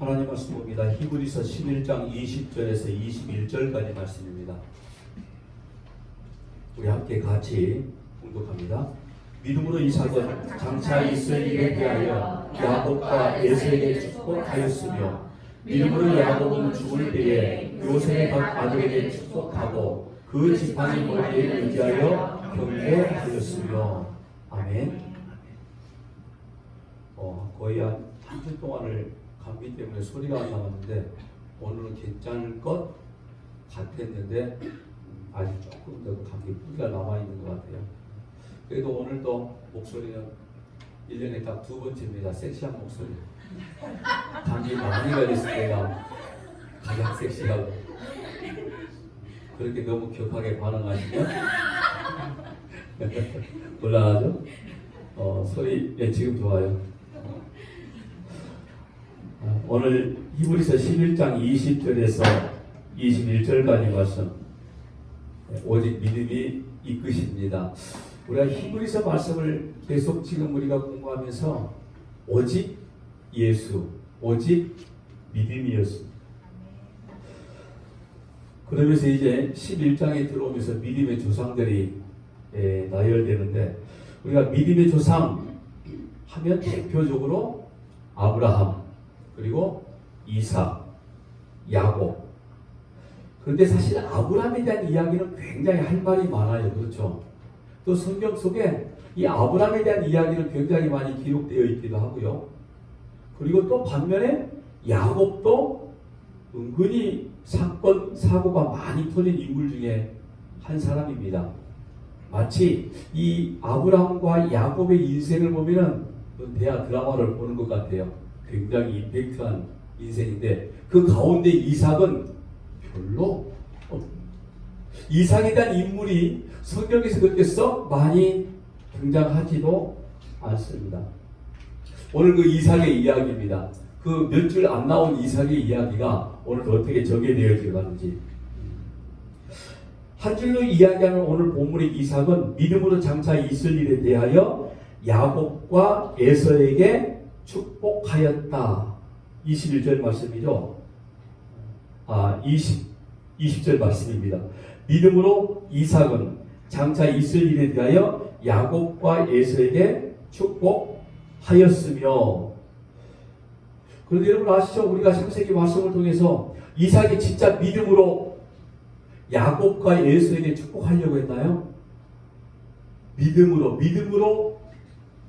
하나님 말씀 봅니다. 히브리서 11장 20절에서 21절까지 말씀입니다. 우리 함께 같이 공독합니다. 믿음으로 이삭은 장차 있을 일에 대하여 야곱과 에서에게 축복하였으며 믿음으로 야곱은 죽을 때에 요셉의 아들에게 축복하고 그 지팡이 머리에 의지하여 경배하였으며 아멘. 거의 한 주 동안을 감기 때문에 소리가 안 나왔는데 오늘은 괜찮을 것 같았는데 아직 조금 더 감기 뿌리가 남아있는 것 같아요. 그래도 오늘도 목소리는 1년에 딱 2번째입니다. 섹시한 목소리. 감기 많이 걸렸을 때가 가장 섹시하고 그렇게 너무 격하게 반응하시면 곤란하죠? 소리 지금 좋아요. 오늘 히브리서 11장 20절에서 21절까지 말씀 오직 믿음이 이끄십니다. 우리가 히브리서 말씀을 계속 지금 우리가 공부하면서 오직 예수, 오직 믿음이었습니다. 그러면서 이제 11장에 들어오면서 믿음의 조상들이 나열되는데 우리가 믿음의 조상 하면 대표적으로 아브라함 그리고 이삭, 야곱. 그런데 사실 아브라함에 대한 이야기는 굉장히 할 말이 많아요. 그렇죠? 또 성경 속에 이 아브라함에 대한 이야기는 굉장히 많이 기록되어 있기도 하고요. 그리고 또 반면에 야곱도 은근히 사건, 사고가 많이 터진 인물 중에 한 사람입니다. 마치 이 아브라함과 야곱의 인생을 보면은 대하 드라마를 보는 것 같아요. 굉장히 임팩트한 인생인데 그 가운데 이삭은 별로 이삭에 대한 인물이 성경에서 그렇게 썩 많이 등장하지도 않습니다. 오늘 그 이삭의 이야기입니다. 그 몇 줄 안 나온 이삭의 이야기가 오늘 어떻게 전개되어지고 가는지 한 줄로 이야기하는 오늘 본문의 이삭은 믿음으로 장차 있을 일에 대하여 야곱과 에서에게 축복하였다. 21절 말씀이죠. 20절 말씀입니다. 믿음으로 이삭은 장차 있을 일에 대하여 야곱과 에서에게 축복하였으며 그런데 여러분 아시죠? 우리가 창세기 말씀을 통해서 이삭이 진짜 믿음으로 야곱과 에서에게 축복하려고 했나요? 믿음으로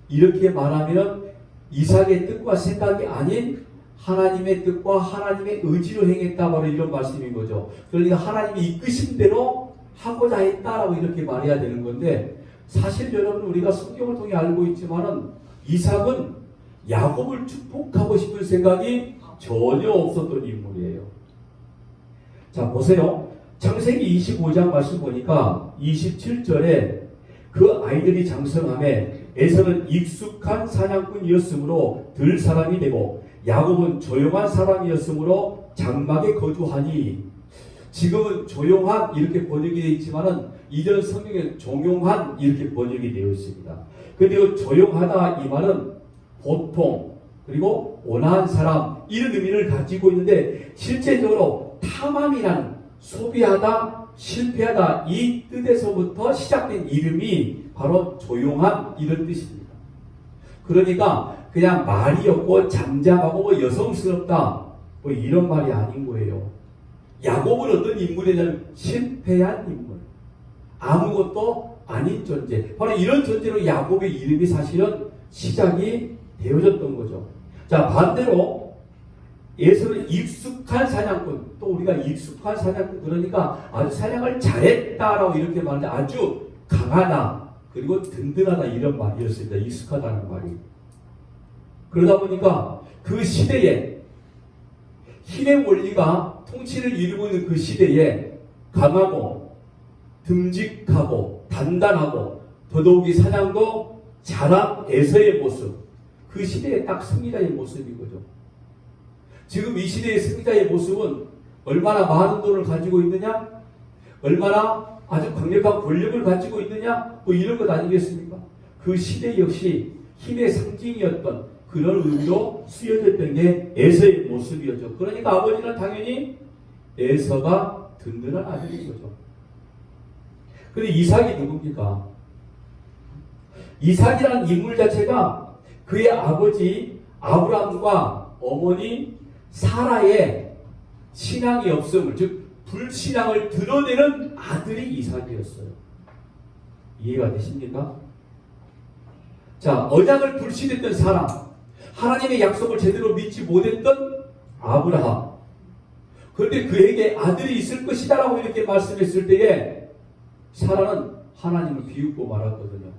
이렇게 말하면 이삭의 뜻과 생각이 아닌 하나님의 뜻과 하나님의 의지로 행했다. 바로 이런 말씀인 거죠. 그러니까 하나님이 이끄신 대로 하고자 했다라고 이렇게 말해야 되는 건데 사실 여러분 우리가 성경을 통해 알고 있지만은 이삭은 야곱을 축복하고 싶은 생각이 전혀 없었던 인물이에요. 자 보세요. 창세기 25장 말씀 보니까 27절에 그 아이들이 장성함에 에서는 익숙한 사냥꾼이었으므로 들 사람이 되고 야곱은 조용한 사람이었으므로 장막에 거주하니 지금은 조용한 이렇게 번역이 되어 있지만은 이전 성경에 종용한 이렇게 번역이 되어 있습니다. 그런데 조용하다 이 말은 보통 그리고 온화한 사람 이런 의미를 가지고 있는데 실제적으로 탐함이라는 소비하다 실패하다 이 뜻에서부터 시작된 이름이 바로 조용한 이런 뜻입니다. 그러니까 그냥 말이 없고 잠잠하고 뭐 여성스럽다 뭐 이런 말이 아닌 거예요. 야곱은 어떤 인물이냐면 실패한 인물, 아무것도 아닌 존재. 바로 이런 존재로 야곱의 이름이 사실은 시작이 되어졌던 거죠. 자 반대로 에서는 익숙한 사냥꾼, 또 우리가 익숙한 사냥꾼 그러니까 아주 사냥을 잘했다라고 이렇게 말하는데 아주 강하다 그리고 든든하다 이런 말이었습니다. 익숙하다는 말이. 그러다 보니까 그 시대에 힘의 원리가 통치를 이루고 있는 그 시대에 강하고 듬직하고 단단하고 더더욱이 사냥도 잘한 에서의 모습 그 시대의 딱 승리자의 모습인 거죠. 지금 이 시대의 승리자의 모습은 얼마나 많은 돈을 가지고 있느냐? 얼마나 아주 강력한 권력을 가지고 있느냐? 뭐 이런 것 아니겠습니까? 그 시대 역시 힘의 상징이었던 그런 의미로 쓰여졌던 게 에서의 모습이었죠. 그러니까 아버지는 당연히 에서가 든든한 아들인 거죠. 그런데 이삭이 누굽니까? 이삭이라는 인물 자체가 그의 아버지 아브라함과 어머니 사라의 신앙이 없음을, 즉 불신앙을 드러내는 아들이 이삭이었어요. 이해가 되십니까? 자, 언약을 불신했던 사람, 하나님의 약속을 제대로 믿지 못했던 아브라함. 그런데 그에게 아들이 있을 것이다라고 이렇게 말씀했을 때에 사라는 하나님을 비웃고 말았거든요.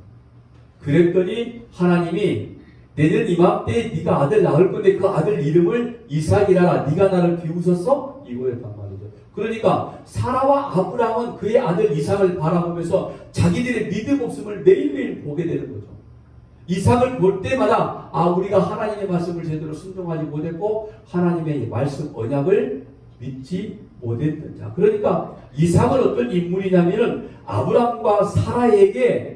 그랬더니 하나님이 내년 이맘때에 네가 아들 낳을 건데 그 아들 이름을 이삭이라 네가 나를 비웃었어? 이거였단 말이죠. 그러니까 사라와 아브라함은 그의 아들 이삭을 바라보면서 자기들의 믿음 없음을 매일매일 보게 되는 거죠. 이삭을 볼 때마다 우리가 하나님의 말씀을 제대로 순종하지 못했고 하나님의 말씀 언약을 믿지 못했던 자. 그러니까 이삭은 어떤 인물이냐면은 아브라함과 사라에게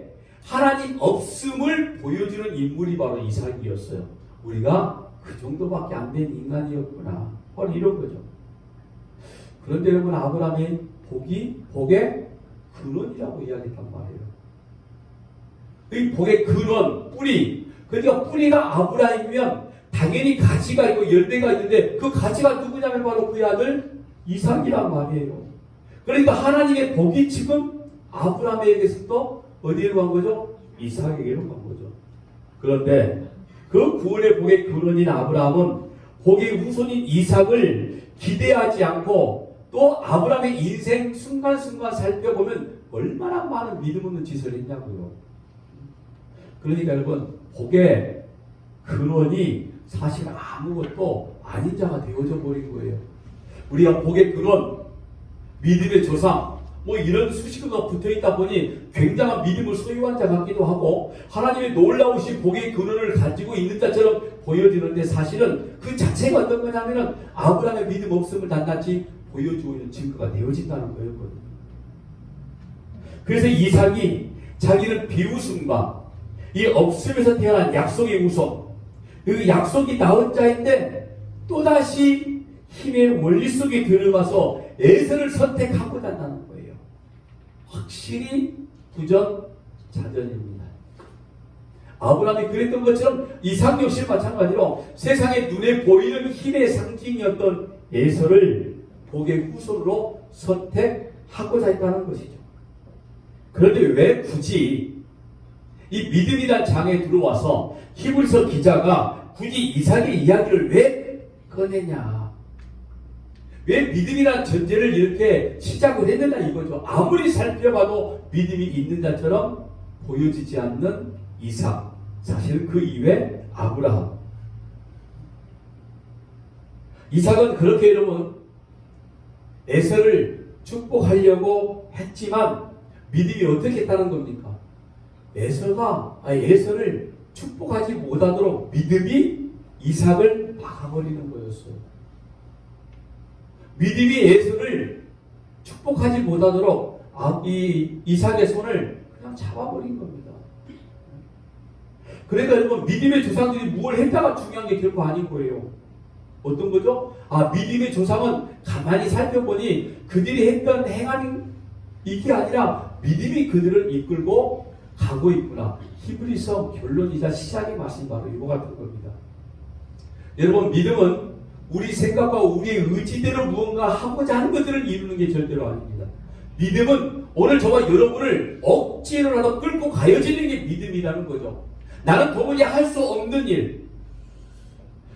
하나님 없음을 보여주는 인물이 바로 이삭이었어요. 우리가 그 정도밖에 안 된 인간이었구나. 바로 이런 거죠. 그런데 여러분, 아브라함의 복의 근원이라고 이야기했단 말이에요. 이 복의 근원, 뿌리. 그러니까 뿌리가 아브라함이면 당연히 가지가 있고 열매가 있는데 그 가지가 누구냐면 바로 그의 아들 이삭이란 말이에요. 그러니까 하나님의 복이 지금 아브라함에게서도 어디로 간 거죠? 이삭에게로 간 거죠. 그런데 그 구원의 복의 근원인 아브라함은 복의 후손인 이삭을 기대하지 않고 또 아브라함의 인생 순간순간 살펴보면 얼마나 많은 믿음 없는 짓을 했냐고요. 그러니까 여러분, 복의 근원이 사실 아무것도 아닌 자가 되어져 버린 거예요. 우리가 복의 근원, 믿음의 조상, 이런 수식어가 붙어있다 보니 굉장한 믿음을 소유한 자 같기도 하고 하나님의 놀라우신 복의 근원을 가지고 있는 자처럼 보여지는데 사실은 그 자체가 어떤 거냐면 아브라함의 믿음 없음을 낱낱이 보여주고 있는 증거가 되어진다는 거였거든요. 그래서 이삭이 자기는 비웃음과 이 없음에서 태어난 약속의 우선, 그 약속이 낳은 자인데 또다시 힘의 원리 속에 들어가서 에서를 선택하고자 한다는 거예요. 확실히 부전자전입니다. 아브라함이 그랬던 것처럼 이삭 역시 마찬가지로 세상의 눈에 보이는 힘의 상징이었던 에서를 복의 후손으로 선택하고자 했다는 것이죠. 그런데 왜 굳이 이 믿음이란 장에 들어와서 히브리서 기자가 굳이 이삭의 이야기를 왜 꺼내냐? 왜 믿음이란 전제를 이렇게 시작을 했느냐 이거죠. 아무리 살펴봐도 믿음이 있는 자처럼 보여지지 않는 이삭. 사실 그 이외 아브라함. 이삭은 그렇게 여러분 에서를 축복하려고 했지만 믿음이 어떻게 했다는 겁니까? 에서를 축복하지 못하도록 믿음이 이삭을 막아버리는 거였어요. 믿음이 에서를 축복하지 못하도록 이삭의 손을 그냥 잡아버린 겁니다. 그러니까 여러분, 믿음의 조상들이 뭘 했다가 중요한 게 결코 아닌 거예요. 어떤 거죠? 믿음의 조상은 가만히 살펴보니 그들이 했던 행함이 이게 아니라 믿음이 그들을 이끌고 가고 있구나. 히브리서 결론이자 시작의 말씀이 바로 이거 같은 겁니다. 여러분, 믿음은 우리 생각과 우리의 의지대로 무언가 하고자 하는 것들을 이루는 게 절대로 아닙니다. 믿음은 오늘 저와 여러분을 억지로라도 끌고 가여지는 게 믿음이라는 거죠. 나는 도무지 할 수 없는 일,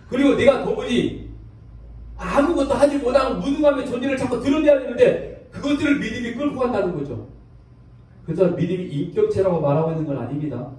그리고 내가 도무지 아무것도 하지 못하고 무능하며 존재를 자꾸 드러내야 되는데 그것들을 믿음이 끌고 간다는 거죠. 그래서 믿음이 인격체라고 말하고 있는 건 아닙니다.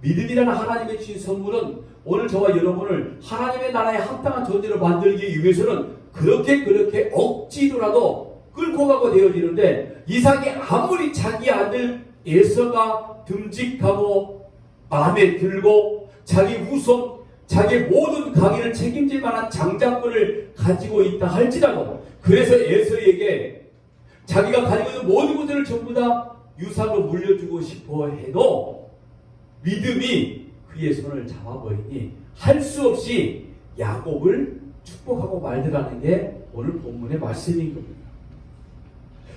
믿음이라는 하나님의 주신 선물은 오늘 저와 여러분을 하나님의 나라에 합당한 존재로 만들기 위해서는 그렇게 억지로라도 끌고 가고 되어지는데 이삭이 아무리 자기 아들 에서가 듬직하고 마음에 들고 자기 후손, 자기 모든 가기를 책임질 만한 장자권을 가지고 있다 할지라도 그래서 에서에게 자기가 가지고 있는 모든 것들을 전부 다 유산으로 물려주고 싶어 해도 믿음이 그 그의 손을 잡아버리니 할 수 없이 야곱을 축복하고 말더라는 게 오늘 본문의 말씀인 겁니다.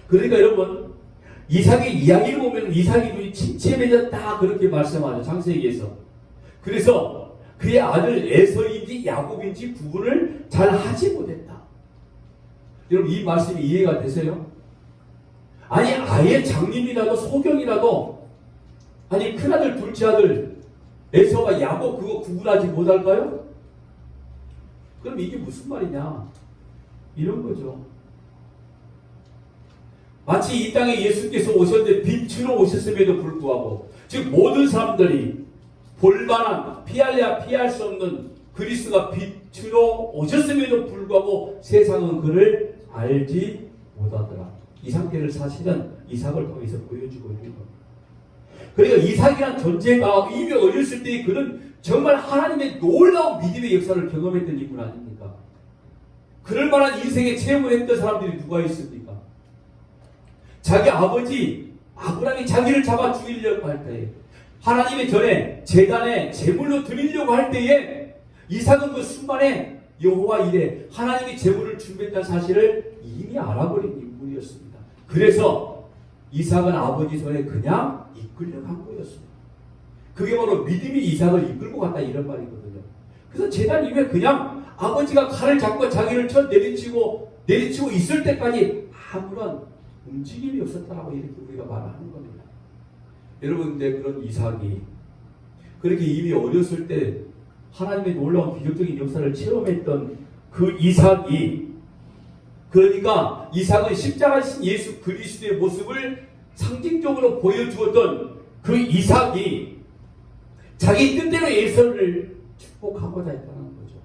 그러니까 여러분, 이삭의 이야기를 보면 이삭이 눈이 침침해졌다 그렇게 말씀하죠. 창세기에서. 그래서 그의 아들 에서인지 야곱인지 구분을 잘 하지 못했다. 여러분, 이 말씀이 이해가 되세요? 아니, 아예 장님이라도 소경이라도, 아니 큰아들 둘째 아들 에서와 야곱 그거 구분하지 못할까요? 그럼 이게 무슨 말이냐, 이런 거죠. 마치 이 땅에 예수께서 오셨는데 빛으로 오셨음에도 불구하고, 즉 모든 사람들이 볼만한, 피할래야 피할 수 없는 그리스도가 빛으로 오셨음에도 불구하고 세상은 그를 알지 못하더라. 이 상태를 사실은 이삭을 통해서 보여주고 있는 겁니다. 그러니까 이삭이란 존재가 이미 어렸을 때 그는 정말 하나님의 놀라운 믿음의 역사를 경험했던 인물 아닙니까? 그럴 만한 인생의 체험을 했던 사람들이 누가 있습니까? 자기 아버지 아브라함이 자기를 잡아 죽이려고 할 때에, 하나님의 전에 제단에 제물로 드리려고 할 때에 이삭은 그 순간에 여호와 이레 하나님이 제물을 준비했다는 사실을 이미 알아버린 인물이었습니다. 그래서 이삭은 아버지 손에 그냥 이끌려간 거였습니다. 그게 바로 믿음이 이삭을 이끌고 갔다 이런 말이거든요. 그래서 제단 이후에 그냥 아버지가 칼을 잡고 자기를 쳐 내리치고 있을 때까지 아무런 움직임이 없었다라고 이렇게 우리가 말하는 겁니다. 여러분, 근데 그런 이삭이 그렇게 이미 어렸을 때 하나님의 놀라운 기적적인 역사를 체험했던 그 이삭이, 그러니까 이삭은 십자가신 예수 그리스도의 모습을 상징적으로 보여주었던 그 이삭이 자기 뜻대로 에서를 축복하고자 했다는 거죠.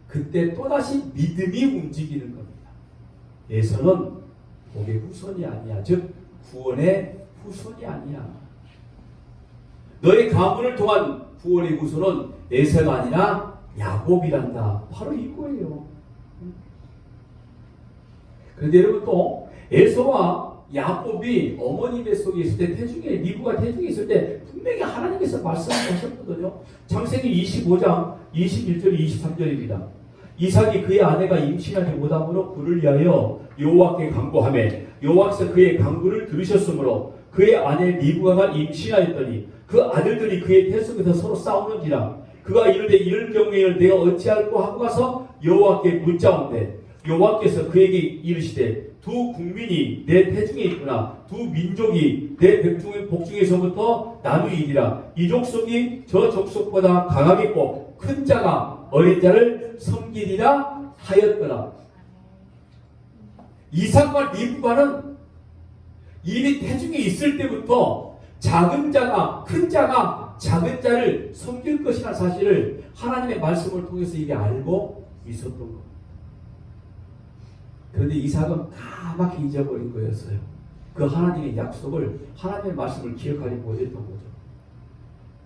그때 또다시 믿음이 움직이는 겁니다. 에서는 복의 후손이 아니야. 즉 구원의 후손이 아니야. 너의 가문을 통한 구원의 후손은 에서가 아니라 야곱이란다. 바로 이거예요. 그런데 여러분, 또 에서와 야곱이 어머니 뱃속에 있을 때, 태중에 리브가 태중에 있을 때 분명히 하나님께서 말씀하셨거든요. 창세기 25장 21절 23절입니다. 이삭이 그의 아내가 임신하지 못함으로 그를 위하여 여호와께 간구하매 여호와께서 그의 간구를 들으셨으므로 그의 아내 리브가가 임신하였더니 그 아들들이 그의 태 속에서 서로 싸우는지라. 그가 이르되 이럴 경우에는 내가 어찌할꼬 하고 가서 여호와께 묻자온대 여호와께서 그에게 이르시되 두 국민이 내 태중에 있구나. 두 민족이 내 복중에서부터 나누이리라. 이 족속이 저 족속보다 강하겠고 큰 자가 어린 자를 섬기리라 하였더라. 이삭과 리브가는 이미 태중에 있을 때부터 작은 자가 큰 자가 작은 자를 섬길 것이라는 사실을 하나님의 말씀을 통해서 이게 알고 있었던 겁니다. 그런데 이삭은 까맣게 잊어버린 거였어요. 그 하나님의 약속을, 하나님의 말씀을 기억하지 못했던 거죠.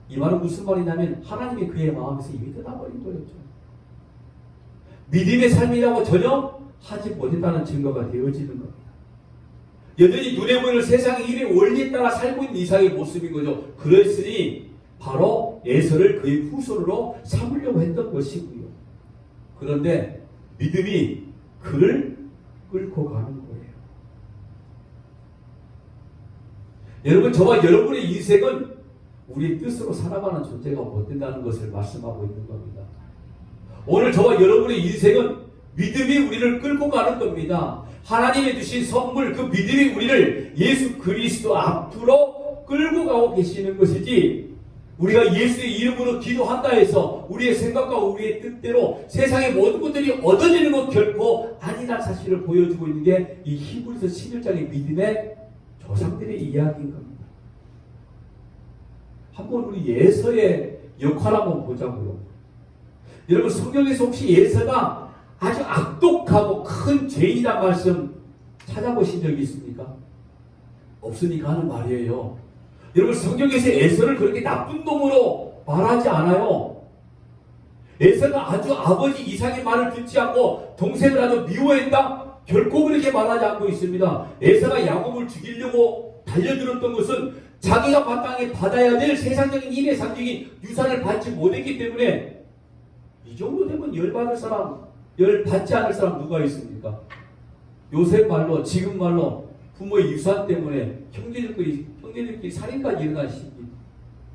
이 말은 무슨 말이냐면 하나님이 그의 마음에서 이미 떠나버린 거였죠. 믿음의 삶이라고 전혀 하지 못했다는 증거가 되어지는 겁니다. 여전히 눈에 보이는 세상의 일의 원리에 따라 살고 있는 이삭의 모습인 거죠. 그랬으니 바로 에서를 그의 후손으로 삼으려고 했던 것이고요. 그런데 믿음이 그를 끌고 가는 거예요. 여러분, 저와 여러분의 인생은 우리 뜻으로 살아가는 존재가 못 된다는 것을 말씀하고 있는 겁니다. 오늘 저와 여러분의 인생은 믿음이 우리를 끌고 가는 겁니다. 하나님이 주신 선물, 그 믿음이 우리를 예수 그리스도 앞으로 끌고 가고 계시는 것이지, 우리가 예수의 이름으로 기도한다 해서 우리의 생각과 우리의 뜻대로 세상의 모든 것들이 얻어지는 것 결코 아니라는 사실을 보여주고 있는 게 이 히브리서 11장의 믿음의 조상들의 이야기인 겁니다. 한번 우리 예서의 역할 한번 보자고요. 여러분, 성경에서 혹시 예서가 아주 악독하고 큰 죄인이란 말씀 찾아보신 적이 있습니까? 없으니까 하는 말이에요. 여러분, 성경에서 에서를 그렇게 나쁜 놈으로 말하지 않아요. 에서가 아주 아버지 이삭의 말을 듣지 않고 동생을 아주 미워했다? 결코 그렇게 말하지 않고 있습니다. 에서가 야곱을 죽이려고 달려들었던 것은 자기가 마땅히 받아야 될 세상적인 힘의 상징인 유산을 받지 못했기 때문에 이 정도 되면 열받을 사람, 열받지 않을 사람 누가 있습니까? 요새 말로, 지금 말로 부모의 유산 때문에 형제들끼리 살인까지 일어난 시기.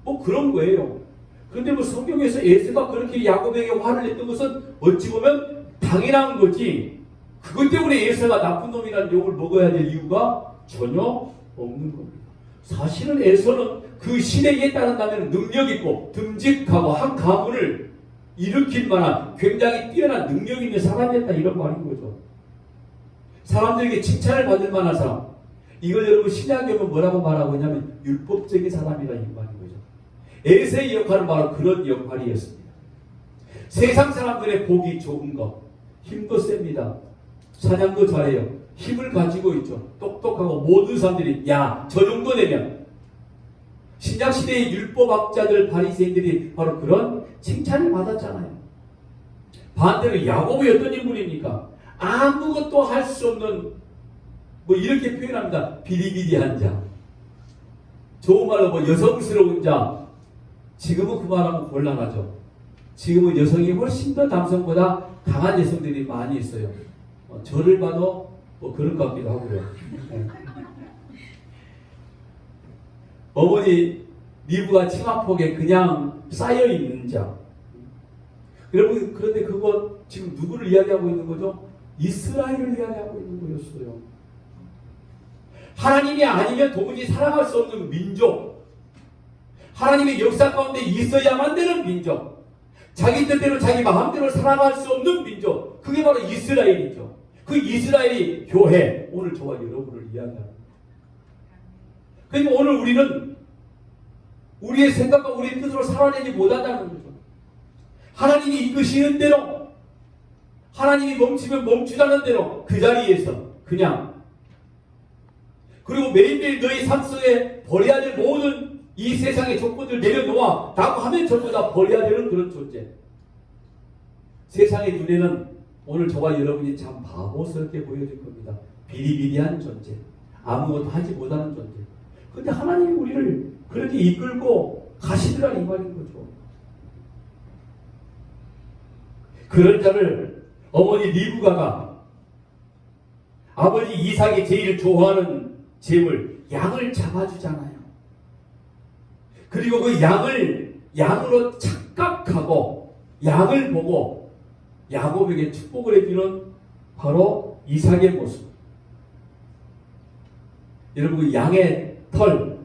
뭐 그런 거예요. 그런데 뭐 성경에서 에서가 그렇게 야곱에게 화를 냈던 것은 어찌 보면 당연한 거지. 그것 때문에 에서가 나쁜 놈이라는 욕을 먹어야 될 이유가 전혀 없는 겁니다. 사실은 에서는 그 시대에 따른다면 능력 있고 듬직하고 한 가문을 일으킬 만한 굉장히 뛰어난 능력 있는 사람이었다 이런 말인 거죠. 사람들에게 칭찬을 받을 만한 사람. 이걸 여러분 신약에 보면 뭐라고 말하고 있냐면 율법적인 사람이라 이 말인 거죠. 에서의 역할은 바로 그런 역할이었습니다. 세상 사람들의 복이 좋은 것, 힘도 셉니다. 사냥도 잘해요. 힘을 가지고 있죠. 똑똑하고 모든 사람들이 야, 저 정도 되면 신약시대의 율법학자들 바리새인들이 바로 그런 칭찬을 받았잖아요. 반대로 야곱이 어떤 인물입니까? 아무것도 할 수 없는 뭐 이렇게 표현합니다. 비리비리한 자. 좋은 말로 뭐 여성스러운 자. 지금은 그 말하면 곤란하죠. 지금은 여성이 훨씬 더 남성보다 강한 여성들이 많이 있어요. 저를 봐도 뭐 그런 것 같기도 하고요. 어머니 리브가 치마폭에 그냥 쌓여있는 자. 여러분 그런데 그거 지금 누구를 이야기하고 있는 거죠? 이스라엘을 이야기하고 있는 거였어요. 하나님이 아니면 도무지 살아갈 수 없는 민족. 하나님의 역사 가운데 있어야만 되는 민족. 자기 뜻대로 자기 마음대로 살아갈 수 없는 민족. 그게 바로 이스라엘이죠. 그 이스라엘이 교회, 오늘 저와 여러분을 이야기합니다. 그러니까 오늘 우리는 우리의 생각과 우리의 뜻으로 살아내지 못한다는 거죠. 하나님이 이끄시는 대로, 하나님이 멈추면 멈추자는 대로 그 자리에서 그냥, 그리고 매일매일 너희 삶 속에 버려야 될 모든 이 세상의 조건들 내려놓아 라고 하면 전부 다 버려야 되는 그런 존재. 세상의 눈에는 오늘 저와 여러분이 참 바보스럽게 보여질 겁니다. 비리비리한 존재. 아무것도 하지 못하는 존재. 그런데 하나님이 우리를 그렇게 이끌고 가시더라는 이 말인 거죠. 그런 자를 어머니 리브가가 아버지 이삭이 제일 좋아하는 재물, 양을 잡아주잖아요. 그리고 그 양으로 착각하고 양을 보고 야곱에게 축복을 해주는 바로 이삭의 모습. 여러분 그 양의 털,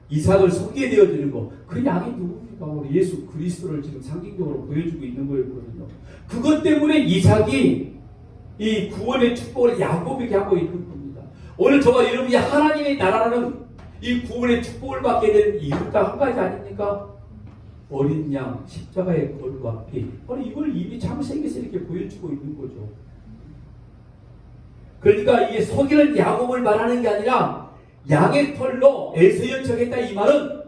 이삭을 속게 되어주는 거, 그 양이 누굽니까? 우리 예수 그리스도를 지금 상징적으로 보여주고 있는 거였거든요. 그것 때문에 이삭이 이 구원의 축복을 야곱에게 하고 있는 겁니다. 오늘 저와 여러분이 하나님의 나라라는 이 구원의 축복을 받게 된 이유가 한 가지 아닙니까? 어린 양, 십자가의 걸과 피. 바로 이걸 이미 창세기에서 이렇게 보여주고 있는 거죠. 그러니까 이게 속이는 야곱을 말하는 게 아니라 양의 털로 에서연척했다 이 말은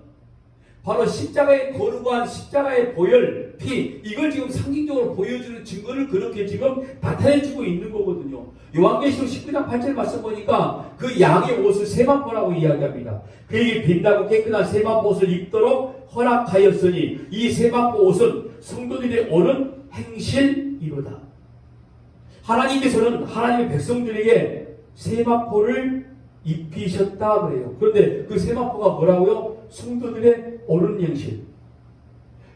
바로 십자가의 거룩한 십자가의 보혈, 피, 이걸 지금 상징적으로 보여주는 증거를 그렇게 지금 나타내주고 있는 거거든요. 요한계시록 19장 8절 말씀 보니까 그 양의 옷을 세마포라고 이야기합니다. 그에게 빛나고 깨끗한 세마포 옷을 입도록 허락하였으니 이 세마포 옷은 성도들의 오는 행실이로다. 하나님께서는 하나님의 백성들에게 세마포를 입히셨다 그래요. 그런데 그 세마포가 뭐라고요? 성도들의 옳은 행실.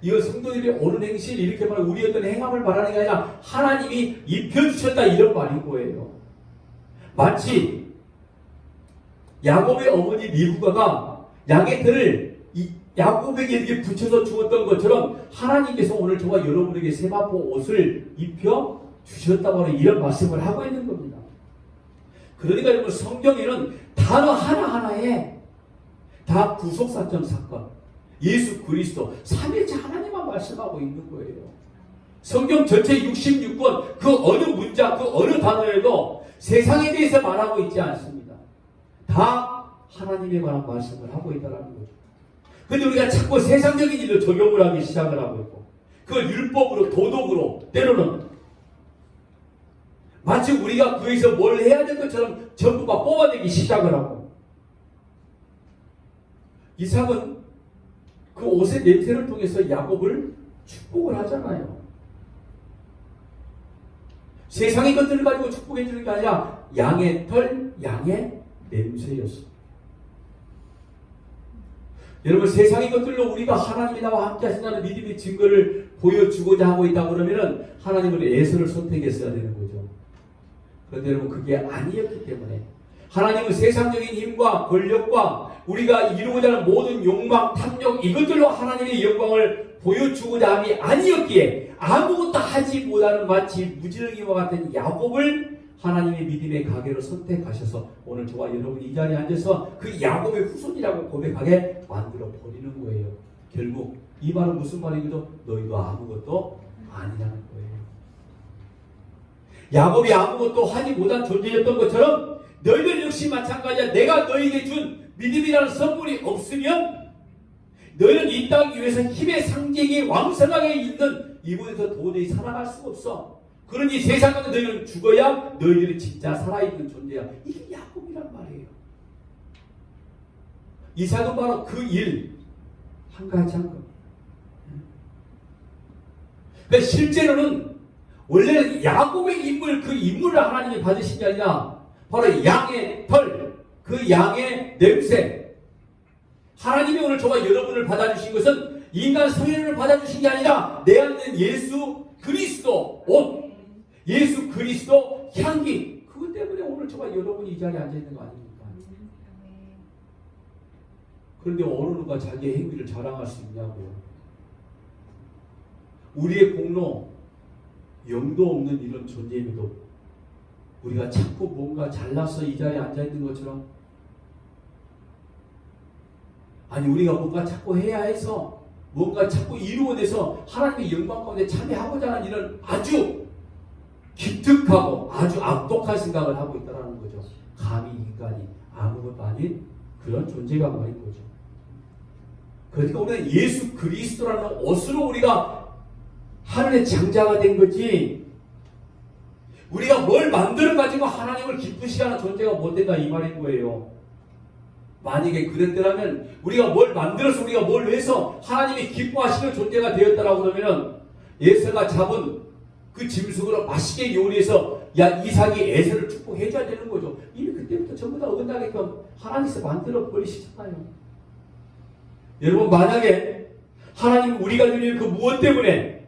이거 성도들의 옳은 행실 이렇게 말하면 우리 어떤 행함을 말하는 게 아니라 하나님이 입혀주셨다 이런 말인 거예요. 마치 야곱의 어머니 리브가가 양의 털을 야곱에게 이렇게 붙여서 주었던 것처럼 하나님께서 오늘 저와 여러분에게 세마포 옷을 입혀 주셨다고 하는 이런 말씀을 하고 있는 겁니다. 그러니까 여러분 성경에는 단어 하나하나에 다 구속사건 사건, 예수 그리스도, 삼위일체 하나님만 말씀하고 있는 거예요. 성경 전체 66권 그 어느 문장, 그 어느 단어에도 세상에 대해서 말하고 있지 않습니다. 다 하나님에 관한 말씀을 하고 있다는 거죠. 그런데 우리가 자꾸 세상적인 일로 적용을 하기 시작을 하고 있고 그걸 율법으로, 도덕으로, 때로는 마치 우리가 거기서 뭘 해야 될 것처럼 전부 다 뽑아내기 시작을 하고 이삭은 그 옷의 냄새를 통해서 야곱을 축복을 하잖아요. 세상의 것들을 가지고 축복해 주는 게 아니라 양의 털, 양의 냄새였습니다. 여러분, 세상의 것들로 우리가 하나님이 나와 함께 하신다는 믿음의 증거를 보여주고자 하고 있다 그러면은 하나님은 에서를 선택했어야 되는 거죠. 그런데 여러분, 그게 아니었기 때문에 하나님은 세상적인 힘과 권력과 우리가 이루고자 하는 모든 욕망, 탐욕 이것들로 하나님의 영광을 보여주고자 함이 아니었기에 아무것도 하지 못하는 마치 무지렁이와 같은 야곱을 하나님의 믿음의 가게로 선택하셔서 오늘 저와 여러분이 이 자리에 앉아서 그 야곱의 후손이라고 고백하게 만들어 버리는 거예요. 결국 이 말은 무슨 말이기도? 너희도 아무것도 아니라는 거예요. 야곱이 아무것도 하지 못한 존재였던 것처럼 너희들 역시 마찬가지야. 내가 너희에게 준 믿음이라는 선물이 없으면 너희는 이 땅 위에서 힘의 상징이 왕성하게 있는 이곳에서 도저히 살아갈 수가 없어. 그러니 세상 가운데 너희는 죽어야 너희들이 진짜 살아있는 존재야. 이게 야곱이란 말이에요. 이삭은 바로 그 일 한 가지 한 것. 그러니까 실제로는 원래는 야곱의 인물, 그 인물을 하나님이 받으신 게 아니라 바로 양의 털, 그 양의 냄새. 하나님이 오늘 저와 여러분을 받아주신 것은 인간 성인을 받아주신 게 아니라 내 안에 있는 예수 그리스도 옷, 예수 그리스도 향기. 그것 때문에 오늘 저와 여러분이 이 자리에 앉아있는 거 아닙니까? 그런데 어느 누가 자기의 행위를 자랑할 수 있냐고요. 우리의 공로 영도 없는 이런 존재임에도 우리가 자꾸 뭔가 잘나서 이 자리에 앉아있는 것처럼, 아니 우리가 뭔가 자꾸 해야 해서 뭔가 자꾸 이루어내서 하나님의 영광 가운데 참여하고자 하는 이런 아주 기특하고 아주 악독한 생각을 하고 있다는 거죠. 감히 인간이 아무것도 아닌 그런 존재가 말인 거죠. 그러니까 우리는 예수 그리스도라는 옷으로 우리가 하늘의 장자가 된 거지, 우리가 뭘 만들어가지고 하나님을 기쁘시게 하는 존재가 못 된다 이 말인 거예요. 만약에 그랬더라면 우리가 뭘 만들어서 우리가 뭘 해서 하나님이 기뻐하시는 존재가 되었다라고 그러면 에서가 잡은 그 짐승으로 맛있게 요리해서 야 이삭이 에서를 축복해줘야 되는 거죠. 이미 그때부터 전부 다 어긋나게끔 하나님께서 만들어 버리시잖아요. 여러분, 만약에 하나님 우리가 드리는 그 무엇 때문에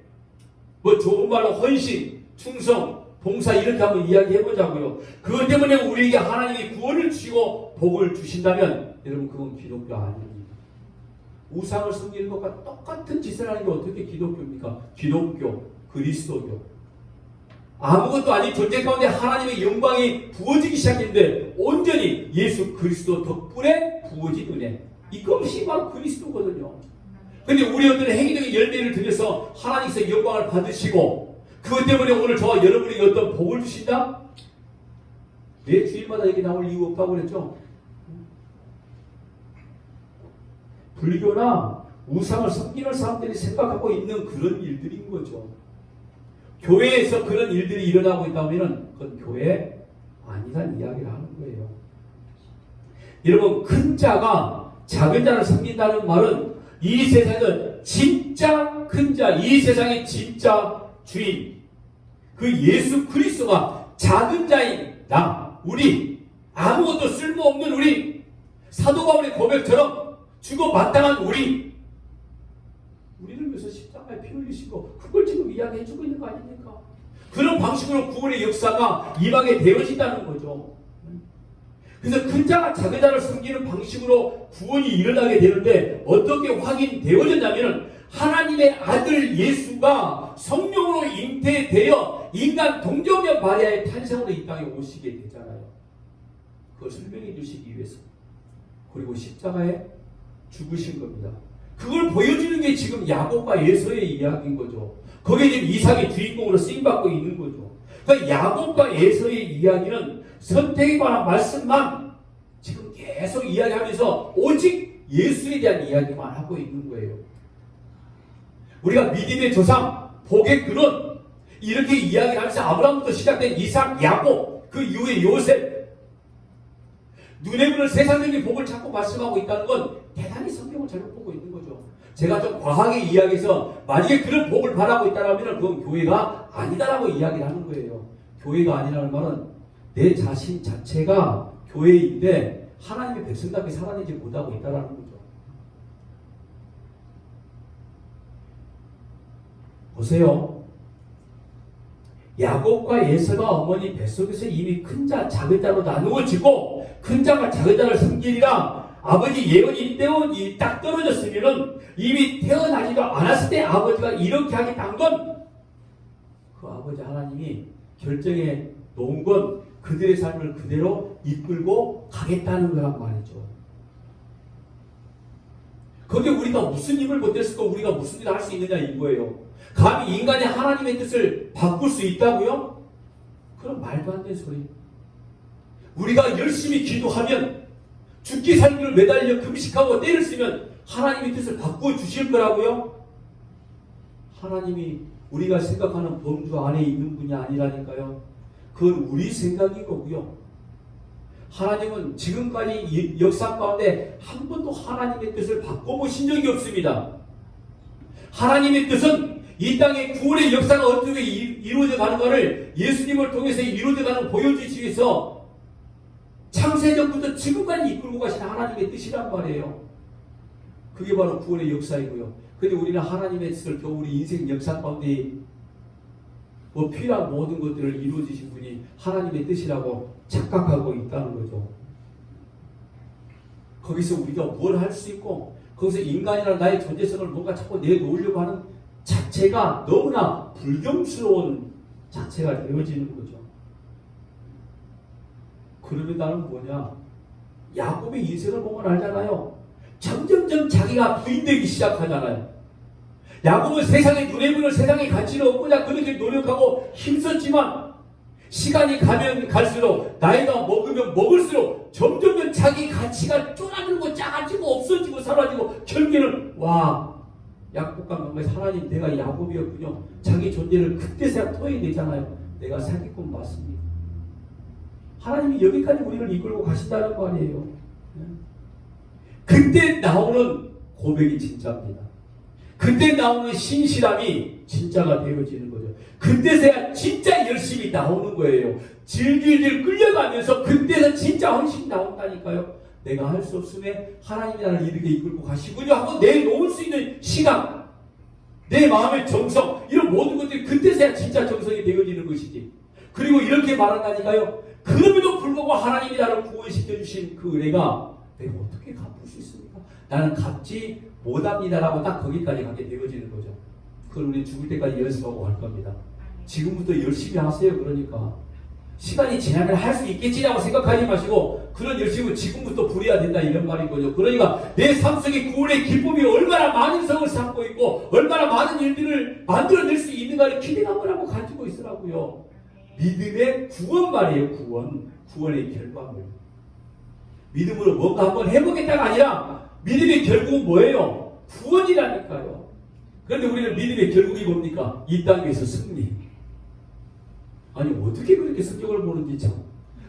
뭐 좋은 말로 헌신, 충성, 봉사 이렇게 한번 이야기해보자고요. 그것 때문에 우리에게 하나님이 구원을 주시고 복을 주신다면 여러분 그건 기독교 아닙니다. 우상을 섬기는 것과 똑같은 짓을 하는 게 어떻게 기독교입니까? 기독교, 그리스도교. 아무것도 아닌 존재 가운데 하나님의 영광이 부어지기 시작했는데 온전히 예수 그리스도 덕분에 부어진 은혜. 이것이 바로 그리스도거든요. 그런데 우리 어떤 행위적인 열매를 들여서 하나님께서 영광을 받으시고 그것 때문에 오늘 저와 여러분에게 어떤 복을 주신다? 내 주일마다 여기 나올 이유 없다고 그랬죠? 불교나 우상을 섬기는 사람들이 생각하고 있는 그런 일들인 거죠. 교회에서 그런 일들이 일어나고 있다면 그건 교회 아니란 이야기를 하는 거예요. 여러분, 큰 자가 작은 자를 섬긴다는 말은 이 세상은 진짜 큰 자, 이 세상의 진짜 주인, 그 예수 그리스도가 작은 자인 나, 우리, 아무것도 쓸모없는 우리, 사도 바울의 고백처럼 죽어 마땅한 우리를 위해서 십자가에 피 흘리시고 그걸 지금 이야기해주고 있는 거 아닙니까? 그런 방식으로 구원의 역사가 임하게 되어진다는 거죠. 그래서 큰 자가 작은 자를 섬기는 방식으로 구원이 일어나게 되는데 어떻게 확인되어졌냐면 하나님의 아들 예수가 성령으로 잉태되어 인간 동정녀 마리아의 탄생으로 이 땅에 오시게 되잖아요. 그걸 설명해 주시기 위해서. 그리고 십자가에 죽으신 겁니다. 그걸 보여주는 게 지금 야곱과 에서의 이야기인 거죠. 거기에 지금 이삭이 주인공으로 쓰임받고 있는 거죠. 그러니까 야곱과 에서의 이야기는 선택에 관한 말씀만 지금 계속 이야기하면서 오직 예수에 대한 이야기만 하고 있는 거예요. 우리가 믿음의 조상, 복의 근원 이렇게 이야기를 하면서 아브라함부터 시작된 이삭, 야곱, 그 이후에 요셉, 눈에 보는 세상적인 복을 자꾸 말씀하고 있다는 건 대단히 복을 잘못 보고 있는 거죠. 제가 좀 과하게 이야기해서 만약에 그런 복을 바라고 있다면 그건 교회가 아니다라고 이야기를 하는 거예요. 교회가 아니라는 말은 내 자신 자체가 교회인데 하나님의 백성답게 살아내지 못하고 있다는 거죠. 보세요. 야곱과 에서가 어머니 뱃속에서 이미 큰 자, 작은 자로 나누어지고 큰 자가 작은 자를 섬기리라 아버지 예언이 때문이 딱 떨어졌으면은 이미 태어나지도 않았을 때 아버지가 이렇게 하겠다는 건 그 아버지 하나님이 결정해 놓은 건 그들의 삶을 그대로 이끌고 가겠다는 거란 말이죠. 거기에 우리가 무슨 힘을 보탤 고 우리가 무슨 일을 할 수 있느냐 이거예요. 감히 인간이 하나님의 뜻을 바꿀 수 있다고요? 그럼 말도 안 되는 소리. 우리가 열심히 기도하면 죽기 살기를 매달려 금식하고 때를 쓰면 하나님의 뜻을 바꿔 주실 거라고요? 하나님이 우리가 생각하는 범주 안에 있는 분이 아니라니까요. 그건 우리 생각인 거고요. 하나님은 지금까지 역사 가운데 한 번도 하나님의 뜻을 바꿔보신 적이 없습니다. 하나님의 뜻은 이 땅의 구원의 역사가 어떻게 이루어져 가는가를 예수님을 통해서 이루어져 가는 보여주시기 위해서 창세전부터 지금까지 이끌고 가신 하나님의 뜻이란 말이에요. 그게 바로 구원의 역사이고요. 그런데 우리는 하나님의 뜻을 겨우 우리 인생 역사 가운데 필요한 모든 것들을 이루어주신 분이 하나님의 뜻이라고 착각하고 있다는 거죠. 거기서 우리가 뭘 할 수 있고 거기서 인간이라는 나의 존재성을 뭔가 자꾸 내놓으려고 하는 자체가 너무나 불경스러운 자체가 되어지는 거죠. 그러면 나는 뭐냐? 야곱의 인생을 보면 알잖아요. 점점점 자기가 부인되기 시작하잖아요. 야곱은 세상의 눈에 보이는 세상의 가치를 얻고자 그렇게 노력하고 힘썼지만 시간이 가면 갈수록 나이가 먹으면 먹을수록 점점 자기 가치가 쪼라들고 작아지고 없어지고 사라지고 결국에는 약속과 강가에서 하나님 내가 야곱이었군요. 자기 존재를 그때서야 토해내잖아요. 내가 사기꾼 맞습니다. 하나님이 여기까지 우리를 이끌고 가신다는 말이에요. 그때 나오는 고백이 진짜입니다. 그때 나오는 신실함이 진짜가 되어지는 거죠. 그때서야 진짜 열심히 나오는 거예요. 질질질 끌려가면서 그때서 진짜 헌신이 나온다니까요. 내가 할 수 없음에 하나님이 나를 이렇게 이끌고 가시군요 하고 내놓을 수 있는 시간, 내 마음의 정성, 이런 모든 것들이 그때서야 진짜 정성이 되어지는 것이지. 그리고 이렇게 말한다니까요. 그럼에도 불구하고 하나님이 나를 구원시켜주신 그 은혜가 내가 어떻게 갚을 수 있습니까? 나는 갚지 못합니다라고 딱 거기까지 가게 되어지는 거죠. 그걸 우리 죽을 때까지 연습하고 갈 겁니다. 지금부터 열심히 하세요. 그러니까 시간이 지나면 할 수 있겠지라고 생각하지 마시고 그런 열심을 지금부터 부려야 된다 이런 말인 거죠. 그러니까 내 삶 속에 구원의 기쁨이 얼마나 많은 성을 쌓고 있고 얼마나 많은 일들을 만들어낼 수 있는가를 기대감을 하고 가지고 있으라고요. 믿음의 구원 말이에요. 구원의 결과물. 믿음으로 뭔가 한번 해보겠다가 아니라 믿음의 결국은 뭐예요? 구원이라니까요. 그런데 우리는 믿음의 결국이 뭡니까? 이 땅에서 승리. 아니 어떻게 그렇게 성경을 보는지 참.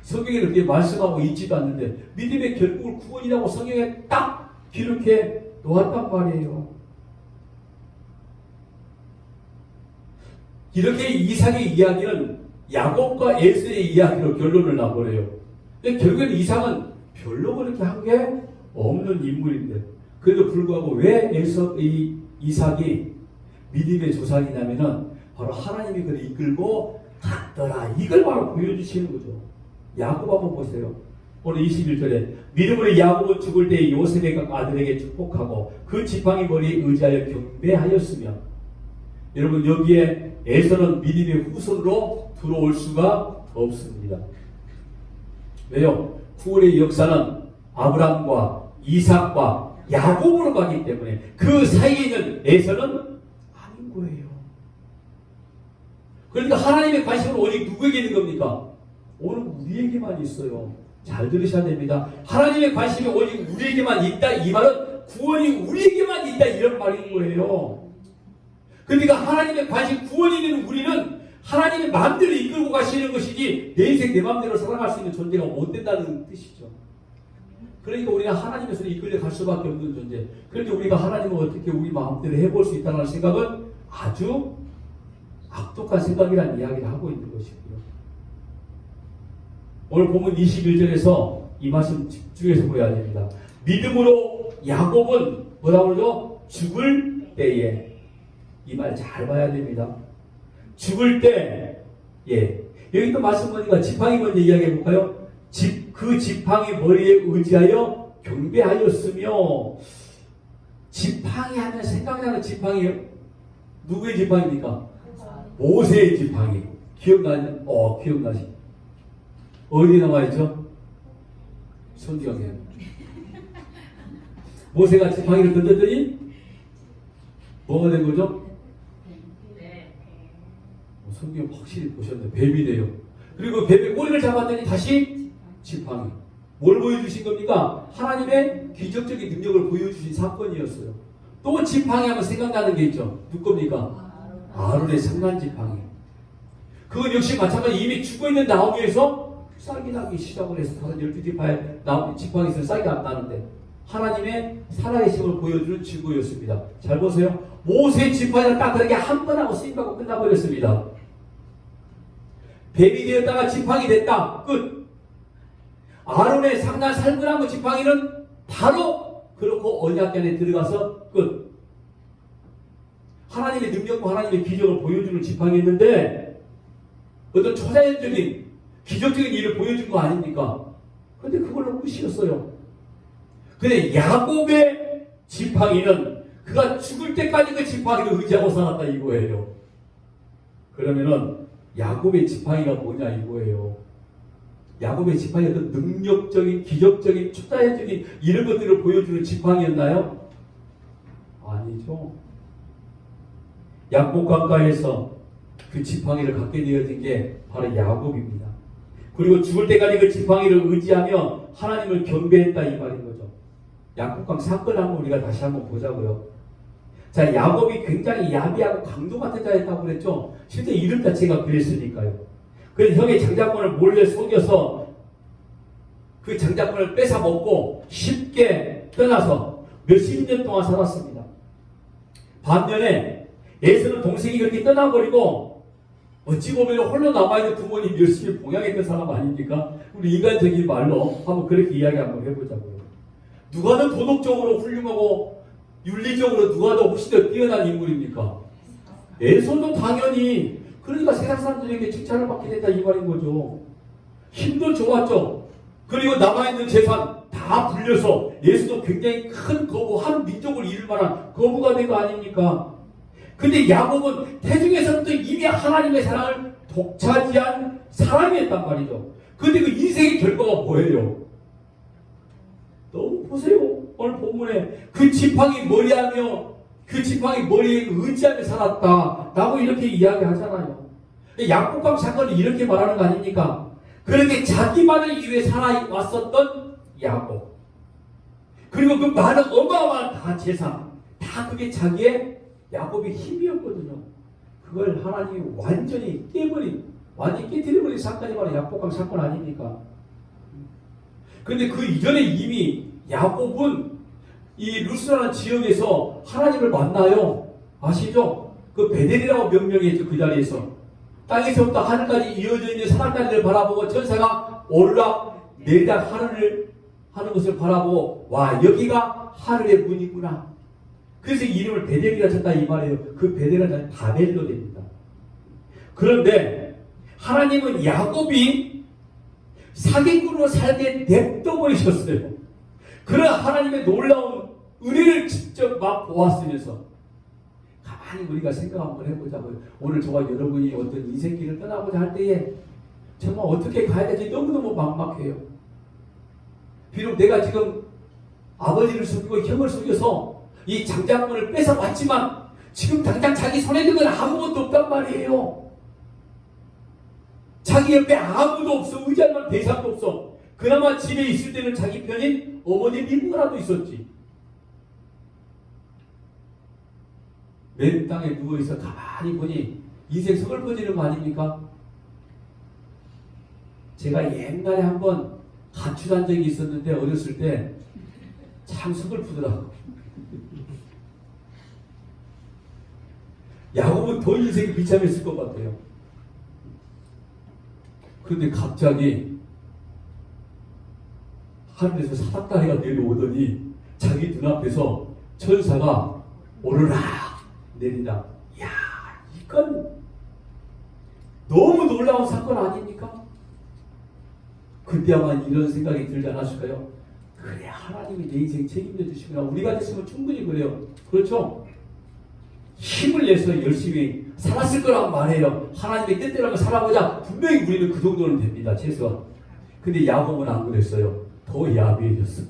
성경에 그렇게 말씀하고 있지도 않는데 믿음의 결국을 구원이라고 성경에 딱 기록해 놓았단 말이에요. 이렇게 이삭의 이야기는 야곱과 에서의 이야기로 결론을 나버려요. 근데 결국에는 이삭은 별로 그렇게 한 게 없는 인물인데 그래도 불구하고 왜 이삭이 믿음의 조상이냐면은 바로 하나님이 그를 이끌고 갔더라. 이걸 바로 보여주시는 거죠. 야곱 한번 보세요. 오늘 21절에 믿음으로 야곱은 죽을 때 요셉의 아들에게 축복하고 그 지팡이 머리에 의지하여 경배하였으며 여러분 여기에 에서는 믿음의 후손으로 들어올 수가 없습니다. 왜요? 구원의 역사는 아브라함과 이삭과 야곱으로 가기 때문에 그 사이에 있는 에서는 아닌 거예요. 그러니까 하나님의 관심은 오직 누구에게 있는 겁니까? 오늘 우리에게만 있어요. 잘 들으셔야 됩니다. 하나님의 관심이 오직 우리에게만 있다. 이 말은 구원이 우리에게만 있다. 이런 말인 거예요. 그러니까 하나님의 관심, 구원이 있는 우리는 하나님의 마음대로 이끌고 가시는 것이지 내 인생 내 마음대로 살아갈 수 있는 존재가 못 된다는 뜻이죠. 그러니까 우리가 하나님의 손에 이끌려 갈 수밖에 없는 존재. 그런데 우리가 하나님을 어떻게 우리 마음대로 해볼 수 있다는 생각은 아주 악독한 생각이라는 이야기를 하고 있는 것이고요. 오늘 본문 21절에서 이 말씀 집중해서 보아야 됩니다. 믿음으로 야곱은 뭐라고 그러죠? 죽을 때에. 이 말 잘 봐야 됩니다. 죽을 때, 예. 여기 또 말씀 보니까 지팡이 먼저 이야기해 볼까요? 그 지팡이 머리에 의지하여 경배하였으며, 지팡이 하면 생각나는 지팡이요? 누구의 지팡이입니까? 모세의 지팡이. 기억나는? 기억나시. 어디 나와 있죠? 성경에. 모세가 지팡이를 던졌더니 뭐가 된 거죠? 성경 확실히 보셨네. 뱀이 돼요. 그리고 뱀의 꼬리를 잡았더니 다시 지팡이. 뭘 보여주신 겁니까? 하나님의 기적적인 능력을 보여주신 사건이었어요. 또 지팡이 하면 생각나는 게 있죠. 누구 겁니까? 아론의 상난 지팡이. 그건 역시 마찬가지. 이미 죽어있는 나무에서 싹이 나기 시작을 해서 다른 12지파의 지팡이에서 싹이 안 나는데 하나님의 살아계심을 보여주는 증거였습니다. 잘 보세요. 모세의 지팡이가 딱 그렇게 한 번 하고 쓰임받고 끝나버렸습니다. 뱀이 되었다가 지팡이 됐다. 끝. 아론의 상난 살구나무 지팡이는 바로 그렇고 언약 안에 들어가서 끝. 하나님의 능력과 하나님의 기적을 보여주는 지팡이였는데 어떤 초자연적인 기적적인 일을 보여준 거 아닙니까? 그런데 그걸로 끝이었어요. 근데 야곱의 지팡이는 그가 죽을 때까지 그 지팡이를 의지하고 살았다 이거예요. 그러면은 야곱의 지팡이가 뭐냐 이거예요. 야곱의 지팡이가 그 능력적인, 기적적인, 초자연적인 이런 것들을 보여주는 지팡이였나요? 아니죠. 야곱 강가에서 그 지팡이를 갖게 되어진 게 바로 야곱입니다. 그리고 죽을 때까지 그 지팡이를 의지하며 하나님을 경배했다 이 말인 거죠. 야곱강 사건을 한번 우리가 다시 한번 보자고요. 자, 야곱이 굉장히 야비하고 강도 같은 자였다고 그랬죠. 실제 이름 자체가 그랬으니까요. 그래서 형의 장자권을 몰래 속여서 그 장자권을 뺏어 먹고 쉽게 떠나서 몇십 년 동안 살았습니다. 반면에 에서는 동생이 그렇게 떠나버리고 어찌 보면 홀로 남아있는 부모님 열심히 봉양했던 사람 아닙니까? 우리 인간적인 말로 한번 그렇게 이야기 한번 해보자고요. 누가 더 도덕적으로 훌륭하고 윤리적으로 누가 더 훨씬 더 뛰어난 인물입니까? 에서도 당연히. 그러니까 세상 사람들에게 칭찬을 받게 된다 이 말인 거죠. 힘도 좋았죠. 그리고 남아있는 재산 다 불려서 에서도 굉장히 큰 거부, 한 민족을 이룰 만한 거부가 된 거 아닙니까? 근데 야곱은 태중에서부터 이미 하나님의 사랑을 독차지한 사람이었단 말이죠. 근데 그 인생의 결과가 뭐예요? 너무 보세요. 오늘 본문에 그 지팡이 머리하며 그 지팡이 머리에 의지하며 살았다 라고 이렇게 이야기하잖아요. 야곱강 사건을 이렇게 말하는 거 아닙니까? 그렇게 자기만을 위해 살아왔었던 야곱, 그리고 그 많은 어마어마한 다 재산 다 그게 자기의 야곱의 힘이었거든요. 그걸 하나님이 완전히 깨버린, 완전히 깨뜨려버린 사건이 바로 야곱강 사건 아닙니까? 그런데 그 이전에 이미 야곱은 이 루스라는 지역에서 하나님을 만나요. 아시죠? 그 베델이라고 명명했죠. 그 자리에서 땅에서부터 하늘까지 이어져 있는 사랑다리를 바라보고 천사가 오르락 내리락 하늘을 하는 것을 바라보고 와 여기가 하늘의 문이구나. 그래서 이름을 베델이라 쳤다 이 말이에요. 그 베델은 바벨로 됩니다. 그런데 하나님은 야곱이 사기꾼으로 살게 냅둬버리셨어요. 그런 하나님의 놀라운 은혜를 직접 막 보았으면서 가만히 우리가 생각 한번 해보자고요. 오늘 저와 여러분이 어떤 인생길을 떠나고자 할 때에 정말 어떻게 가야 될지 너무너무 막막해요. 비록 내가 지금 아버지를 속이고 형을 속여서 이 장자권을 뺏어왔지만 지금 당장 자기 손에 든 건 아무것도 없단 말이에요. 자기 옆에 아무도 없어. 의지할 만한 대상도 없어. 그나마 집에 있을 때는 자기 편인 어머니 미국이라도 있었지. 맨 땅에 누워있어 가만히 보니 인생 서글퍼지는 거 아닙니까? 제가 옛날에 한번 가출한 적이 있었는데 어렸을 때 참 서글프더라고. 야곱은 더 인생이 비참했을 것 같아요. 그런데 갑자기 하늘에서 사닥다리가 내려오더니 자기 눈앞에서 천사가 오르락 내리라. 이야, 이건 너무 놀라운 사건 아닙니까? 그때 아마 이런 생각이 들지 않았을까요? 그래, 하나님이 내 인생 책임져 주시구나. 우리가 됐으면 충분히 그래요. 그렇죠? 힘을 내서 열심히 살았을 거라고 말해요. 하나님의 뜻대로 살아보자. 분명히 우리는 그 정도는 됩니다. 최소한. 근데 야곱은 안 그랬어요. 더 야비해졌어.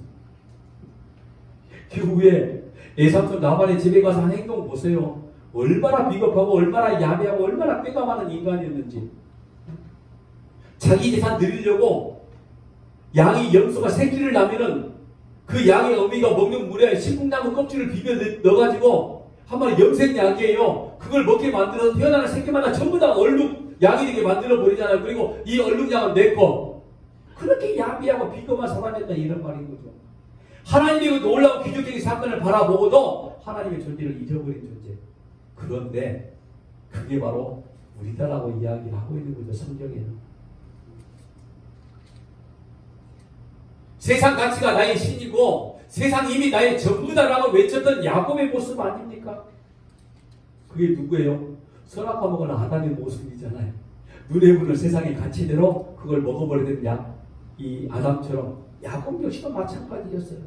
결국에 에사또 나발의 집에 가서 한 행동 보세요. 얼마나 비겁하고 얼마나 야비하고 얼마나 꾀가 많은 인간이었는지. 자기 재산 늘리려고 양이 염소가 새끼를 낳으면은 그 양의 어미가 먹는 물에 신풍나무 껍질을 비벼 넣어가지고 한 마리 염색약이에요. 그걸 먹게 만들어서 태어나는 새끼마다 전부 다 얼룩 약이 되게 만들어 버리잖아요. 그리고 이 얼룩약은 내 거. 그렇게 야비하고 비겁한 사람이었다 이런 말인 거죠. 하나님의 그 놀라운 기적적인 사건을 바라보고도 하나님의 존재를 잊어버린 존재. 그런데 그게 바로 우리다라고 이야기를 하고 있는 거죠. 성경에는. 세상 가치가 나의 신이고 세상 이미 나의 전부다라고 외쳤던 야곱의 모습 아닙니까? 그게 누구예요? 선악과 먹은 아담의 모습이잖아요. 눈에 보는 세상의 가치대로 그걸 먹어버리는 이 아담처럼 야곱 역시도 마찬가지였어요.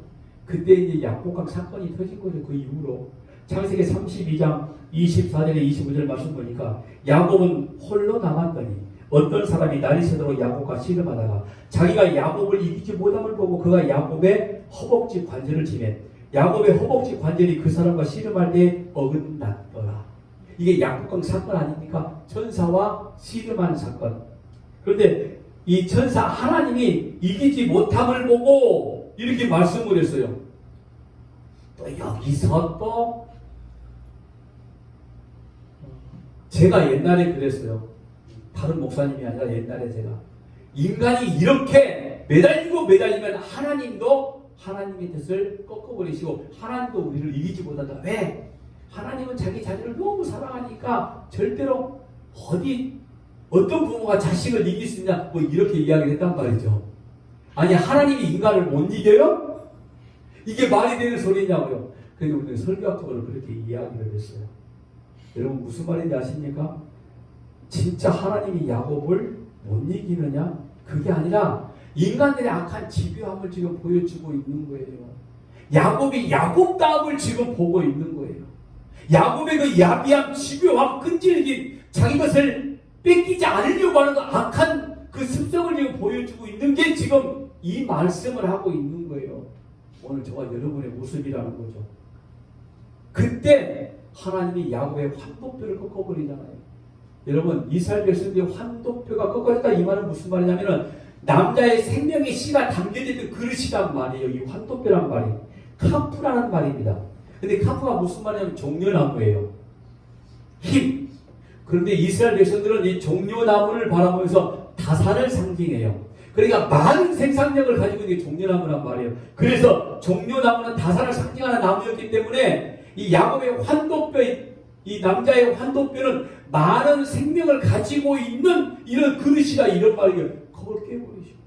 그때 이제 약복강 사건이 터진 거죠. 그 이후로 창세기 32장 24절에 25절 말씀 보니까 야곱은 홀로 남았더니 어떤 사람이 날이 새도록 야곱과 씨름하다가 자기가 야곱을 이기지 못함을 보고 그가 야곱의 허벅지 관절을 치매 야곱의 허벅지 관절이 그 사람과 씨름할 때 어긋났더라. 이게 약복강 사건 아닙니까? 천사와 씨름하는 사건. 그런데 이 천사 하나님이 이기지 못함을 보고 이렇게 말씀을 했어요. 또 여기서 또 제가 옛날에 그랬어요. 다른 목사님이 아니라 옛날에 제가 인간이 이렇게 매달리면 하나님도 하나님의 뜻을 꺾어버리시고 하나님도 우리를 이기지 못한다. 왜? 하나님은 자기 자녀를 너무 사랑하니까 절대로 어떤 부모가 자식을 이길 수 있냐 뭐 이렇게 이야기를 했단 말이죠. 아니 하나님이 인간을 못 이겨요? 이게 말이 되는 소리냐고요. 그런데 우리는 설교학적으로 그렇게 이야기를 했어요. 여러분 무슨 말인지 아십니까? 진짜 하나님이 야곱을 못 이기느냐? 그게 아니라 인간들의 악한 집요함을 지금 보여주고 있는 거예요. 야곱이 야곱다움을 지금 보고 있는 거예요. 야곱의 그 야비함, 집요함, 끈질김, 자기 것을 뺏기지 않으려고 하는 그 악한 그 습성을 지금 보여주고 있는 게 지금 이 말씀을 하고 있는 거예요. 오늘 저와 여러분의 모습이라는 거죠. 그때 하나님이 야곱의 환도뼈를 꺾어버리잖아요. 여러분 이스라엘 백성들의 환도뼈가 꺾어졌다 이 말은 무슨 말이냐면은 남자의 생명의 씨가 담겨있는 그릇이란 말이에요. 이 환도뼈란 말이 카프라는 말입니다. 근데 카프가 무슨 말이냐면 종려나무예요. 힘. 그런데 이스라엘 백성들은 이 종려나무를 바라보면서 다산을 상징해요. 그러니까 많은 생산력을 가지고 있는 게 종려나무란 말이에요. 그래서 종려나무는 다산을 상징하는 나무였기 때문에 이 야곱의 환도뼈, 이 남자의 환도뼈는 많은 생명을 가지고 있는 이런 그릇이다 이런 말이에요. 그걸 깨버리시고.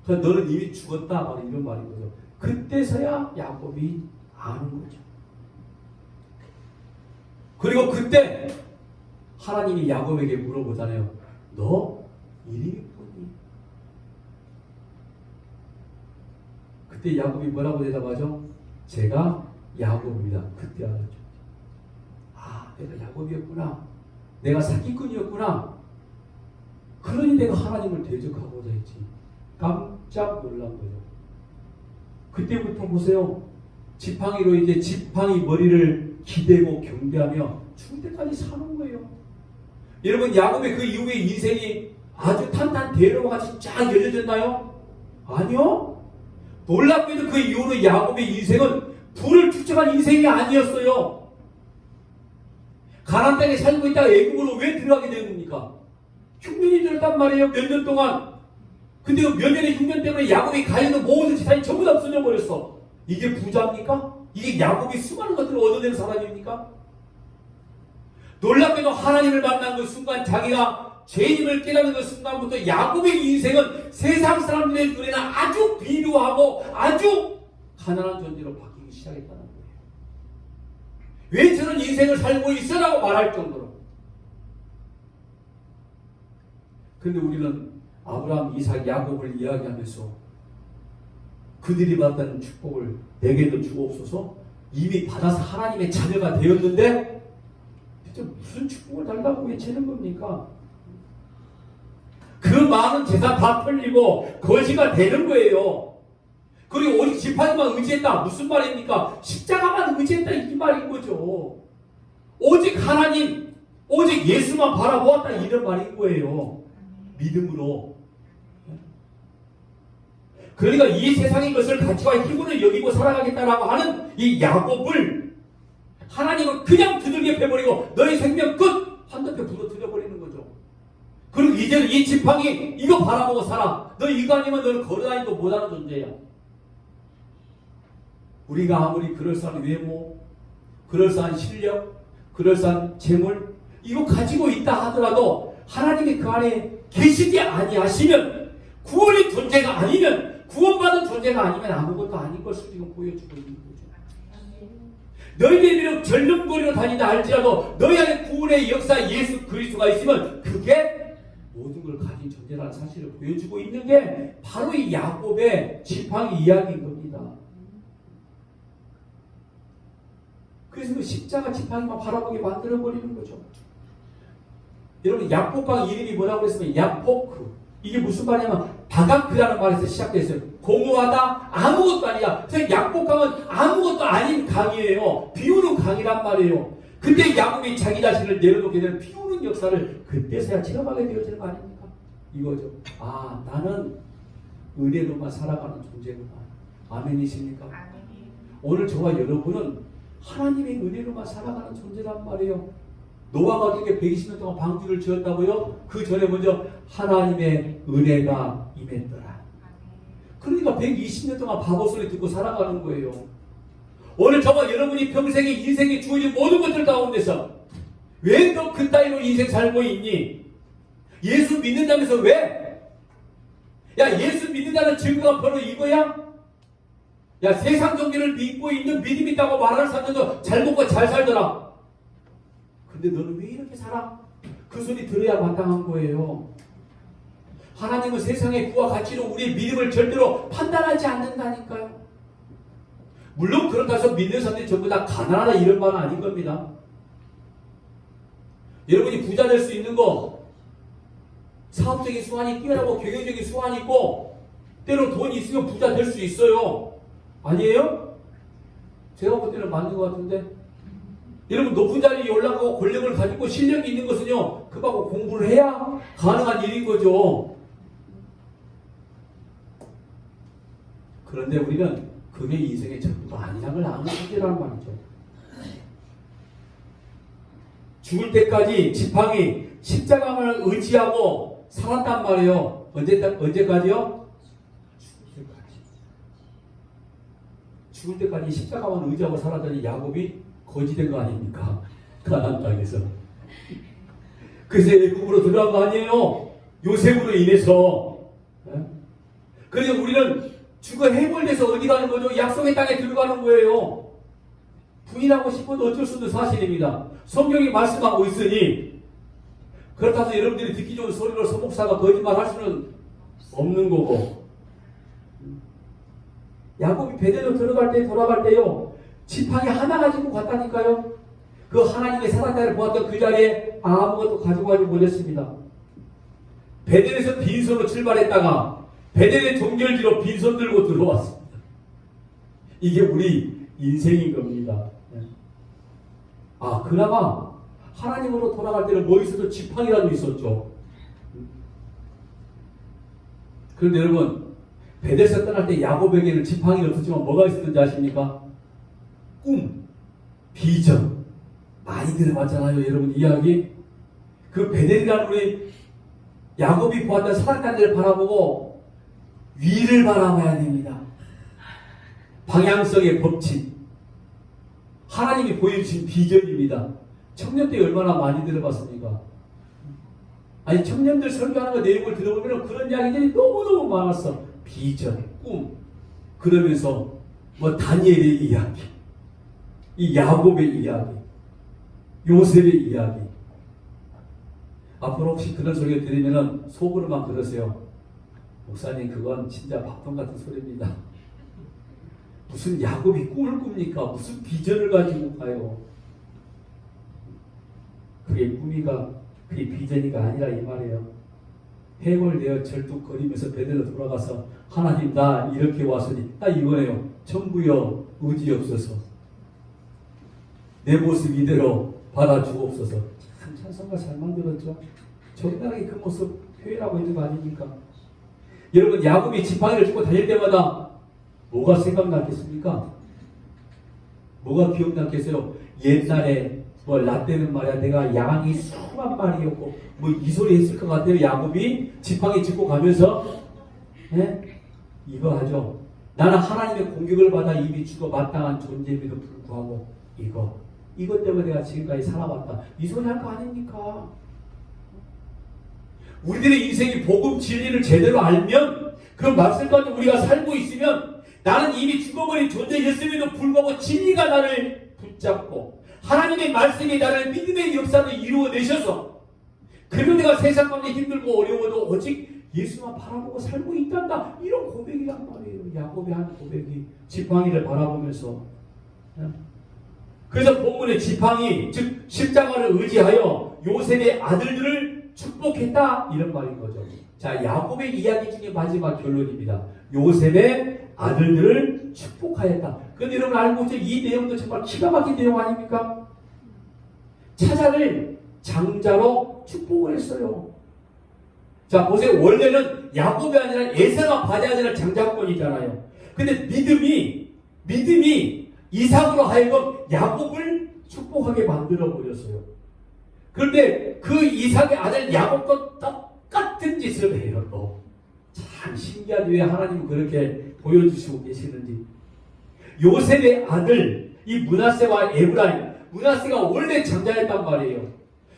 그러니까 너는 이미 죽었다 바로 이런 말인 거죠. 그때서야 야곱이 아는 거죠. 그리고 그때 하나님이 야곱에게 물어보잖아요. 너 이름이 뭐니? 그때 야곱이 뭐라고 대답하죠? 제가 야곱입니다. 그때 알았죠. 아, 내가 야곱이었구나. 내가 사기꾼이었구나. 그러니 내가 하나님을 대적하고자 했지. 깜짝 놀란 거죠. 그때부터 보세요. 지팡이로 이제 지팡이 머리를 기대고 경배하며 죽을 때까지 사는 거예요. 여러분 야곱의 그 이후의 인생이 아주 탄탄대로와 같이 쫙 열려졌나요? 아니요. 놀랍게도 그 이후로 야곱의 인생은 부를 축적한 인생이 아니었어요. 가나안 땅에 살고 있다가 애굽으로 왜 들어가게 된 겁니까? 흉년이 들었단 말이에요. 몇 년 동안. 근데 그 멸면의 흉년 때문에 야곱이 가진 모든 재산이 전부 다 없어져 버렸어. 이게 부자입니까? 이게 야곱이 수많은 것들을 얻어내는 사람입니까? 놀랍게도 하나님을 만난 그 순간, 자기가 죄인임을 깨닫는 그 순간부터 야곱의 인생은 세상 사람들의 눈에는 아주 비루하고 아주 가난한 존재로 바뀌기 시작했다는 거예요. 왜 저런 인생을 살고 있어라고 말할 정도로. 그런데 우리는 아브라함, 이삭, 야곱을 이야기하면서 그들이 받았다는 축복을 내게도 주옵소서. 이미 받아서 하나님의 자녀가 되었는데 대체 무슨 축복을 달라고 외치는 겁니까? 그 많은 재산 다 털리고 거지가 되는 거예요. 그리고 오직 지팡이만 의지했다. 무슨 말입니까? 십자가만 의지했다 이 말인 거죠. 오직 하나님, 오직 예수만 바라보았다 이런 말인 거예요. 믿음으로. 그러니까 이 세상의 것을 가치와 힘으로 여기고 살아가겠다라고 하는 이 야곱을 하나님은 그냥 두들겨 패버리고 너희 생명 끝! 한옆에 부러뜨려버리는 거죠. 그리고 이제는 이 지팡이 이거 바라보고 살아. 너 이거 아니면 너는 걸어다니도 못하는 존재야. 우리가 아무리 그럴싸한 외모, 그럴싸한 실력, 그럴싸한 재물 이거 가지고 있다 하더라도 하나님이 그 안에 계시지 아니하시면, 구원의 존재가 아니면, 구원받은 존재가 아니면 아무것도 아닌 것을 지금 보여주고 있는 거죠. 너희들이 비록 절름거리로 다니다 할지라도 너희 안에 구원의 역사 예수 그리스도가 있으면 그게 모든 걸 가진 존재라는 사실을 보여주고 있는 게 바로 이 야곱의 지팡이 이야기인 겁니다. 그래서 그 십자가 지팡이만 바라보게 만들어버리는 거죠. 여러분, 약복강 이름이 뭐라고 했으면 약포크. 이게 무슨 말이냐면 다가크라는 말에서 시작됐어요. 공허하다, 아무것도 아니야. 그래서 약복강은 아무것도 아닌 강이에요. 비우는 강이란 말이에요. 근데 야곱이 자기 자신을 내려놓게 되는 비우는 역사를 그때서야 체험하게 되어지는 거 아닙니까? 이거죠. 아, 나는 은혜로만 살아가는 존재구나. 아멘이십니까? 오늘 저와 여러분은 하나님의 은혜로만 살아가는 존재란 말이에요. 노아가 어떻게 120년 동안 방주를 지었다고요? 그 전에 먼저 하나님의 은혜가 임했더라. 그러니까 120년 동안 바보 소리 듣고 살아가는 거예요. 오늘 저와 여러분이 평생에 인생에 주어진 모든 것들 가운데서 왜 너 그따위로 인생 살고 있니? 예수 믿는다면서 왜? 야, 예수 믿는다는 증거가 바로 이거야? 야, 세상 종교를 믿고 있는 믿음 있다고 말하는 사람들도 잘 먹고 잘 살더라. 근데 너는 왜 이렇게 살아? 그 소리 들어야 마땅한 거예요. 하나님은 세상의 부와 가치로 우리의 믿음을 절대로 판단하지 않는다니까요. 물론 그렇다고 해서 믿는 사람들이 전부 다 가난하다 이런 말은 아닌 겁니다. 여러분이 부자 될 수 있는 거, 사업적인 수완이 뛰어나고 경영적인 수완이 있고 때로 돈이 있으면 부자 될 수 있어요. 아니에요? 제가 볼 때는 맞는 것 같은데. 여러분, 높은 자리에 올라가고 권력을 가지고 실력이 있는 것은요, 그하고 공부를 해야 가능한 일인 거죠. 그런데 우리는 그게 인생의 전부가 아니라는 걸 아는 문제라는 말이죠. 죽을 때까지 지팡이 십자가를 의지하고 살았단 말이에요. 언제까지요? 죽을 때까지 십자가만 의지하고 살았더니 야곱이 거지된 거 아닙니까? 가나안 땅에서. 그래서 애굽으로 들어간 거 아니에요? 요셉으로 인해서. 그래서 우리는 죽어 해골돼서 어디 가는 거죠? 약속의 땅에 들어가는 거예요. 부인하고 싶어도 어쩔 수 없는 사실입니다. 성경이 말씀하고 있으니 그렇다고 해서 여러분들이 듣기 좋은 소리로 서목사가 거짓말 할 수는 없는 거고. 야곱이 베델로 들어갈 때 돌아갈 때요, 지팡이 하나 가지고 갔다니까요. 그 하나님의 사랑자를 보았던 그 자리에 아무것도 가지고 가지 못했습니다. 베델에서 빈손으로 출발했다가 베델의 종결지로 빈손 들고 들어왔습니다. 이게 우리 인생인 겁니다. 아, 그나마 하나님으로 돌아갈 때는 뭐 있어도 지팡이라도 있었죠. 그런데 여러분, 베델에서 떠날 때 야곱에게는 지팡이는 없었지만 뭐가 있었는지 아십니까? 꿈, 비전. 많이 들어봤잖아요, 여러분 이야기. 그 베델이라는 우리 야곱이 보았던 사랑단지를 바라보고 위를 바라봐야 됩니다. 방향성의 법칙. 하나님이 보여주신 비전입니다. 청년 때 얼마나 많이 들어봤습니까? 아니 청년들 설교하는 거 내용을 들어보면 그런 이야기들이 너무너무 많았어. 비전, 꿈. 그러면서 뭐 다니엘의 이야기, 이 야곱의 이야기, 요셉의 이야기. 앞으로 혹시 그런 소리를 들으면 속으로만 그러세요. 목사님 그건 진짜 밥통 같은 소리입니다. 무슨 야곱이 꿈을 꿉니까? 무슨 비전을 가지고 가요? 그게 꿈이가 그게 비전이가 아니라 이 말이에요. 해골되어 절뚝거리면서 베드로 돌아가서 하나님 나 이렇게 왔으니 나 이거예요. 천부여 의지 없어서 내 모습 이대로 받아주옵소서. 참 찬송가 잘 만들었죠. 적당하게 그 모습 표현하고 있는 거 아닙니까? 여러분 야곱이 지팡이를 짚고 다닐 때마다 뭐가 생각났겠습니까? 뭐가 기억났겠어요? 옛날에 뭐 라떼는 말이야 내가 양이 수만 마리였고 뭐 이 소리 했을 것 같아요. 야곱이 지팡이 짚고 가면서 이거 하죠. 나는 하나님의 공격을 받아 이미 죽어 마땅한 존재임에도 불구하고 이것 때문에 내가 지금까지 살아왔다. 이 소리 할 거 아닙니까? 우리들의 인생이 복음 진리를 제대로 알면 그 말씀 가운데 우리가 살고 있으면 나는 이미 죽어버린 존재였음에도 불구하고 진리가 나를 붙잡고 하나님의 말씀이 나를 믿음의 역사를 이루어내셔서 그러면 내가 세상 가운데 힘들고 어려워도 오직 예수만 바라보고 살고 있단다. 이런 고백이란 말이에요. 야곱의 한 고백이 지팡이를 바라보면서. 그래서 본문의 지팡이 즉 십자가를 의지하여 요셉의 아들들을 축복했다 이런 말인 거죠. 자, 야곱의 이야기 중에 마지막 결론입니다. 요셉의 아들들을 축복하였다. 그런데 여러분 알고 있죠? 이 내용도 정말 기가 막힌 내용 아닙니까? 차자를 장자로 축복을 했어요. 자, 보세요. 원래는 야곱이 아니라 에사가 받아야 되는 장자권이잖아요. 근데 믿음이 이삭으로 하여금 야곱을 축복하게 만들어 버렸어요. 그런데 그 이삭의 아들 야곱도 똑같은 짓을 해요. 또 참 신기하죠. 왜 하나님은 그렇게 보여주시고 계시는지. 요셉의 아들 이 므낫세와 에브라임, 므낫세가 원래 장자였단 말이에요.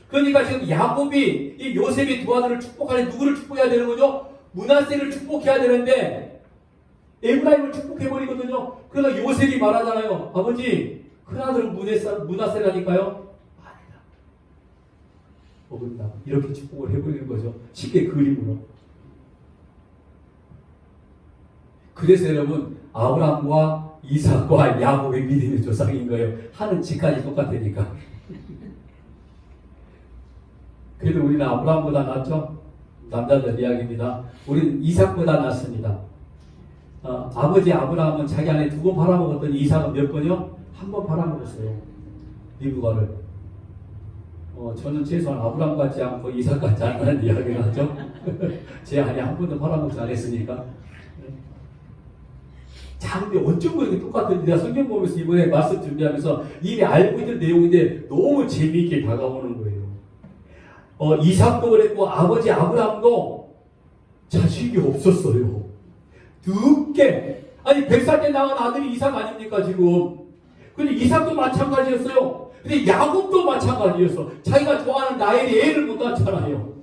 그러니까 지금 야곱이 이 요셉의 두 아들을 축복하니 누구를 축복해야 되는 거죠? 므낫세를 축복해야 되는데 에브라임을 축복해버리거든요. 그러나 요셉이 말하잖아요. 아버지 큰아들은 므낫세라니까요. 아니다. 어긋나. 이렇게 축복을 해버리는 거죠. 쉽게 그림으로. 그래서 여러분 아브라함과 이삭과 야곱의 믿음의 조상인 거예요. 하는 짓까지 똑같으니까. 그래도 우리는 아브라함보다 낫죠? 남자들 이야기입니다. 우리는 이삭보다 낫습니다. 아버지 아브라함은 자기 안에 2번 팔아먹었더니 이삭은 몇 번이요? 1번 팔아먹었어요. 리브가를. 저는 최소한 아브라함 같지 않고 이삭 같지 않다는 이야기를 하죠. 제 안에 한 번도 팔아먹지 않았으니까. 자, 근데 어쩜 그렇게 똑같은지 내가 성경 보면서 이번에 말씀 준비하면서 이미 알고 있는 내용인데 너무 재미있게 다가오는 거예요. 이삭도 그랬고 아버지 아브라함도 자식이 없었어요. 늦게. 아니 100살 때 낳은 아들이 이삭 아닙니까 지금. 근데 이삭도 마찬가지였어요. 근데 야곱도 마찬가지였어. 자기가 좋아하는 나엘이 애를 못 낳잖아요.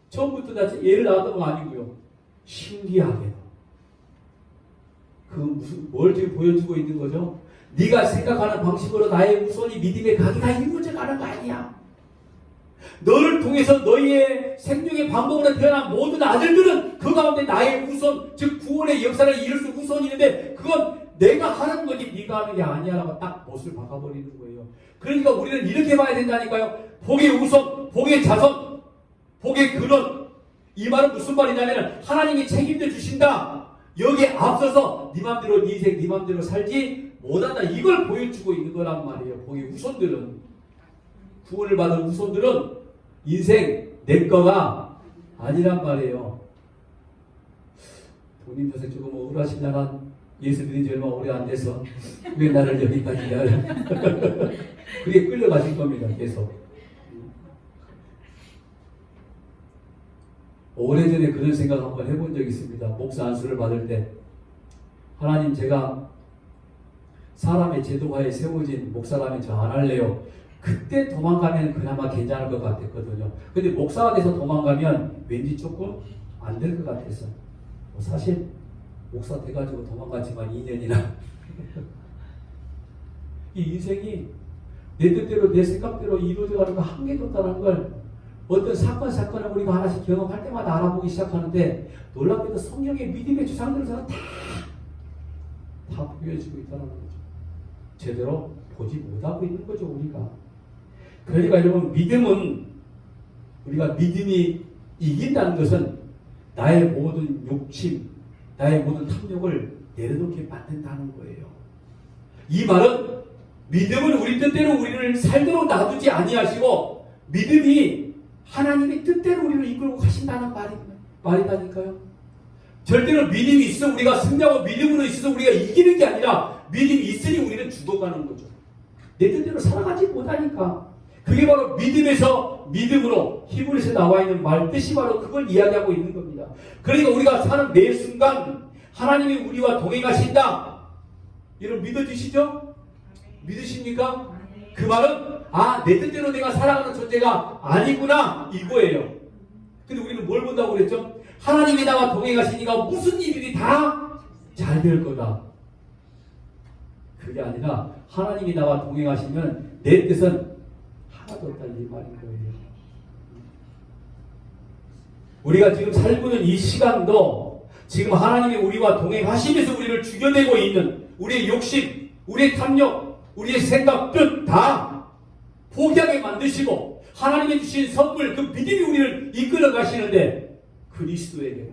처음부터 애를 낳았던 건 아니고요. 신기하게도. 뭘 지금 보여주고 있는 거죠? 네가 생각하는 방식으로 나의 후손이 믿음의 가기가 이루어져 가는 거 아니야. 너를 통해서 너희의 생명의 방법으로 태어난 모든 아들들은 그 가운데 나의 후손, 즉 구원의 역사를 이룰 수 후손이 있는데 그건 내가 하는 거지 네가 하는 게 아니야라고 딱 못을 박아버리는 거예요. 그러니까 우리는 이렇게 봐야 된다니까요. 복의 후손, 복의 자손, 복의 근원. 이 말은 무슨 말이냐면 하나님이 책임져 주신다. 여기에 앞서서 네 맘대로 네 인생 네 맘대로 살지 못한다. 이걸 보여주고 있는 거란 말이에요. 복의 후손들은. 구원을 받은 후손들은 인생 내 거가 아니란 말이에요. 본인 요새 조금 억울하시다가 예수 믿은 지 얼마 오래 안 돼서 왜 나를 여기까지 그게 끌려가실 겁니다. 계속. 오래전에 그런 생각 한번 해본 적이 있습니다. 목사 안수를 받을 때 하나님, 제가 사람의 제도하에 세워진 목사라면 저 안 할래요. 그때 도망가면 그나마 괜찮을 것 같았거든요. 근데 목사가 돼서 도망가면 왠지 조금 안 될 것 같아서 사실 목사 돼가지고 도망갔지만 2년이나 이 인생이 내 뜻대로 내 생각대로 이루어져가는 거 한계도 없다는 걸 어떤 사건을 우리가 하나씩 경험할 때마다 알아보기 시작하는데, 놀랍게도 성경의 믿음의 주장들에서는 다 보여지고 있다는 거죠. 제대로 보지 못하고 있는 거죠, 우리가. 그러니까 여러분, 우리가 믿음이 이긴다는 것은 나의 모든 욕심, 나의 모든 탐욕을 내려놓게 만든다는 거예요. 이 말은 믿음은 우리 뜻대로 우리를 살도록 놔두지 아니하시고, 믿음이 하나님의 뜻대로 우리를 이끌고 가신다는 말이다니까요. 절대로 믿음이 있어 우리가 승리하고 믿음으로 있어서 우리가 이기는 게 아니라, 믿음이 있으니 우리는 죽어가는 거죠. 내 뜻대로 살아가지 못하니까. 그게 바로 믿음으로 히브리서에 나와 있는 말 뜻이 바로 그걸 이야기하고 있는 겁니다. 그러니까 우리가 사는 매 순간 하나님이 우리와 동행하신다. 여러분 믿어지시죠? 믿으십니까? 그 말은 내 뜻대로 내가 살아가는 존재가 아니구나 이거예요. 근데 우리는 뭘 본다고 그랬죠? 하나님이 나와 동행하시니까 무슨 일이든 다 잘 될 거다. 그게 아니라 하나님이 나와 동행하시면 내 뜻은 하나도 없다 이 말인 거예요. 우리가 지금 살고 있는 이 시간도 지금 하나님이 우리와 동행하시면서 우리를 죽여내고 있는 우리의 욕심, 우리의 탐욕, 우리의 생각, 뜻 다 포기하게 만드시고 하나님이 주신 선물, 그 믿음이 우리를 이끌어 가시는데 그리스도에게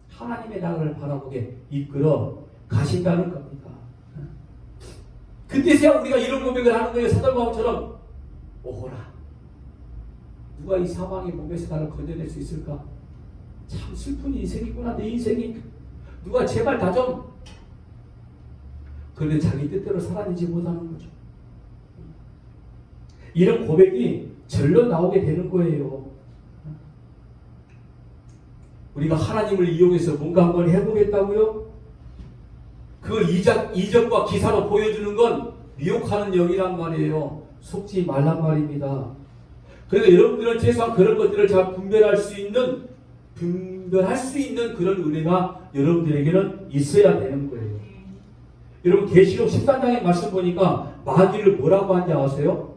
하나님의 나라를 바라보게 이끌어 가신다는 겁니다. 그때서야 우리가 이런 고백을 하는 거예요. 사도 바울처럼 오호라, 누가 이 사망의 몸에서 나를 건져낼 수 있을까? 참 슬픈 인생이구나 내 인생이. 누가 제발 다 좀. 그런데 자기 뜻대로 살아내지 못하는 거죠. 이런 고백이 절로 나오게 되는 거예요. 우리가 하나님을 이용해서 뭔가 한번 해보겠다고요? 그걸 이적과 기사로 보여주는 건 미혹하는 영이란 말이에요. 속지 말란 말입니다. 그러니까 여러분들은 최소한 그런 것들을 잘 분별할 수 있는 그런 은혜가 여러분들에게는 있어야 되는 거예요. 여러분 계시록 13장의 말씀 보니까 마귀를 뭐라고 하는지 아세요?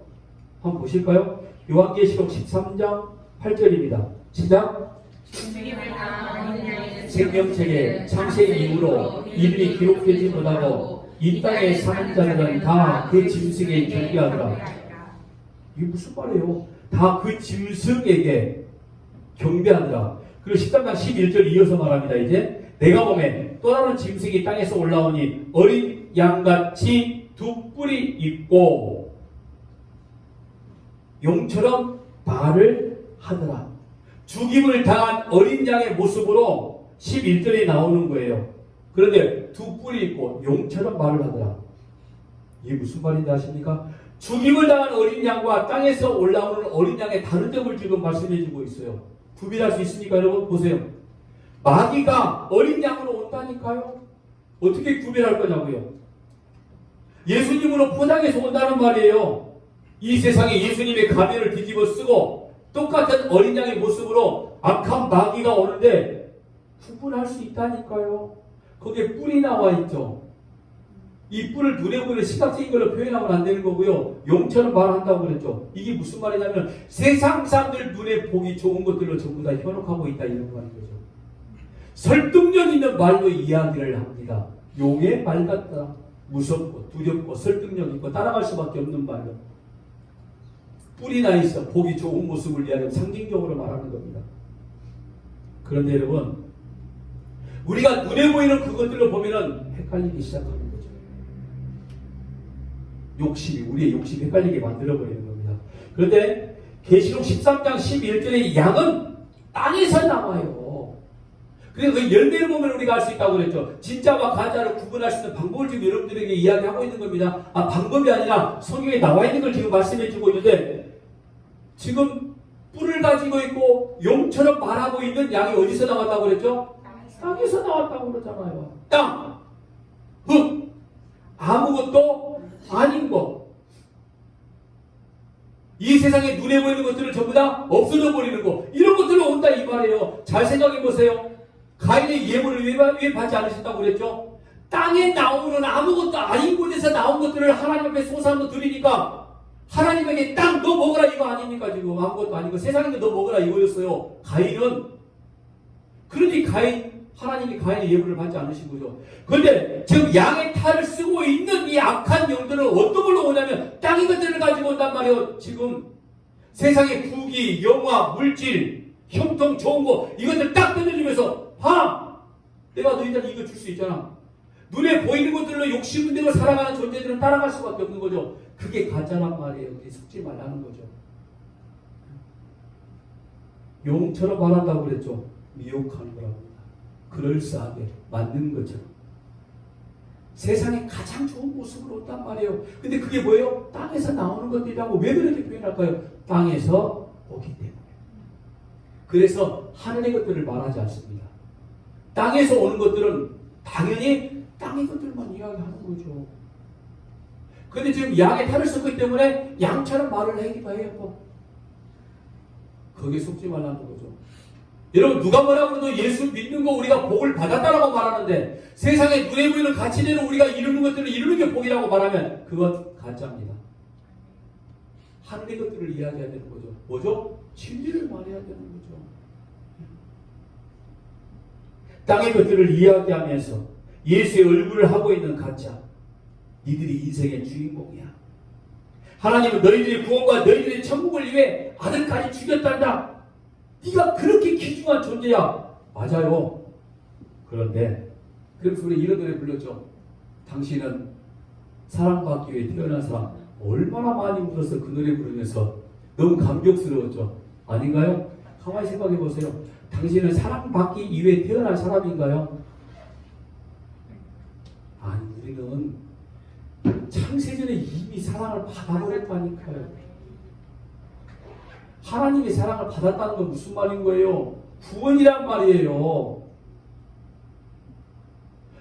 한번 보실까요? 요한계시록 13장 8절입니다. 시작. 생명책에 창세 이후로 이름이 기록되지 못하고 이 땅에 사는 자들은 다 그 짐승에 경배하더라. 이게 무슨 말이에요? 다 그 짐승에게 경배하더라. 그리고 13장 11절 이어서 말합니다. 이제 내가 보매 또 다른 짐승이 땅에서 올라오니 어린 양같이 두 뿔이 있고 용처럼 말을 하더라. 죽임을 당한 어린 양의 모습으로 11절에 나오는 거예요. 그런데 두 뿔이 있고 용처럼 말을 하더라. 이게 무슨 말인지 아십니까? 죽임을 당한 어린 양과 땅에서 올라오는 어린 양의 다른 점을 지금 말씀해 주고 있어요. 구별할 수 있습니까? 여러분 보세요. 마귀가 어린 양으로 온다니까요. 어떻게 구별할 거냐고요. 예수님으로 포장해서 온다는 말이에요. 이 세상에 예수님의 가면을 뒤집어 쓰고 똑같은 어린 양의 모습으로 악한 마귀가 오는데 구분할 수 있다니까요. 거기에 뿔이 나와 있죠. 이 뿔을 눈에 보이는 시각적인 걸로 표현하면 안 되는 거고요. 용처럼 말한다고 그랬죠. 이게 무슨 말이냐면 세상 사람들 눈에 보기 좋은 것들로 전부 다 현혹하고 있다 이런 말인 거죠. 설득력 있는 말로 이야기를 합니다. 용의 말 같다. 무섭고 두렵고 설득력 있고 따라갈 수밖에 없는 말로. 뿔이 나 있어 보기 좋은 모습을 이야기하면 상징적으로 말하는 겁니다. 그런데 여러분 우리가 눈에 보이는 그것들로 보면은 헷갈리기 시작하는 거죠. 우리의 욕심이 헷갈리게 만들어버리는 겁니다. 그런데 계시록 13장 11절에 양은 땅에서 나와요. 그래서 그 열매를 보면 우리가 알 수 있다고 그랬죠. 진짜와 가짜를 구분할 수 있는 방법을 지금 여러분들에게 이야기하고 있는 겁니다. 방법이 아니라 성경에 나와 있는 걸 지금 말씀해 주고 있는데 지금 뿔을 가지고 있고 용처럼 말하고 있는 양이 어디서 나왔다고 그랬죠? 땅에서 나왔다고 그러잖아요. 땅, 흙, 아무것도 아닌 것. 이 세상에 눈에 보이는 것들을 전부 다 없어져 버리는 거. 이런 것들을 온다 이 말이에요. 잘 생각해 보세요. 가인의 예물을 왜 받지 않으셨다고 그랬죠? 땅에 나오는 아무것도 아닌 곳에서 나온 것들을 하나님 앞에 쏟아서 드리니까 하나님에게 땅 너 먹으라 이거 아닙니까? 지금 아무것도 아니고 세상에 너 먹으라 이거였어요. 가인은. 그러니 하나님이 가인의 예물을 받지 않으신 거죠. 그런데 지금 양의 탈을 쓰고 있는 이 악한 영들은 어떤 걸로 오냐면 땅의 것들을 가지고 온단 말이에요. 지금 세상의 부귀, 영화, 물질, 형통, 좋은 거 이것들 딱 뜯어주면서 봐! 내가 너희들한테 이거 줄 수 있잖아. 눈에 보이는 것들로 욕심은 대로 살아가는 존재들은 따라갈 수밖에 없는 거죠. 그게 가짜란 말이에요. 그게 속지 말라는 거죠. 용처럼 말한다고 그랬죠. 미혹하는 거라고. 그럴싸하게 만든 것처럼. 세상에 가장 좋은 모습으로 온단 말이에요. 근데 그게 뭐예요? 땅에서 나오는 것들이라고 왜 그렇게 표현할까요? 땅에서 오기 때문에. 그래서 하늘의 것들을 말하지 않습니다. 땅에서 오는 것들은 당연히 땅의 것들만 이야기하는 거죠. 그런데 지금 양의 탈을 썼기 때문에 양처럼 말을 하기도 해요. 거기에 속지 말라는 거죠. 여러분 누가 뭐라고 해도 예수 믿는 거 우리가 복을 받았다라고 말하는데 세상에 눈에 보이는 가치대로 우리가 이루는 것들을 이루는 게 복이라고 말하면 그건 가짜입니다. 하늘의 것들을 이야기해야 되는 거죠. 뭐죠? 진리를 말해야 되는 거죠. 땅의 것들을 이야기하면서 예수의 얼굴을 하고 있는 가짜. 니들이 인생의 주인공이야. 하나님은 너희들의 구원과 너희들의 천국을 위해 아들까지 죽였단다. 네가 그렇게 귀중한 존재야. 맞아요. 그런데 그래서 우리 이런 노래 불렀죠. 당신은 사랑받기 위해 태어난 사람. 얼마나 많이 울어서 그 노래 부르면서 너무 감격스러웠죠. 아닌가요? 가만히 생각해 보세요. 당신은 사랑받기 위해 태어난 사람인가요? 아니, 우리는 창세전에 이미 사랑을 받아버렸다니까요. 하나님의 사랑을 받았다는 건 무슨 말인 거예요? 구원이란 말이에요.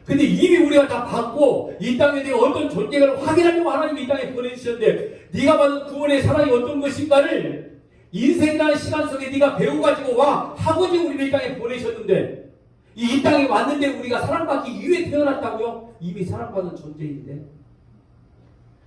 근데 이미 우리가 다 받고 이 땅에 대해 어떤 존재를 확인하려고 하나님이 이 땅에 보내주셨는데 네가 받은 구원의 사랑이 어떤 것인가를 인생이라는 시간 속에 네가 배워가지고 와 하고지 우리를 이 땅에 보내셨는데 이 땅에 왔는데 우리가 사랑받기 위해 태어났다고요? 이미 사랑받은 존재인데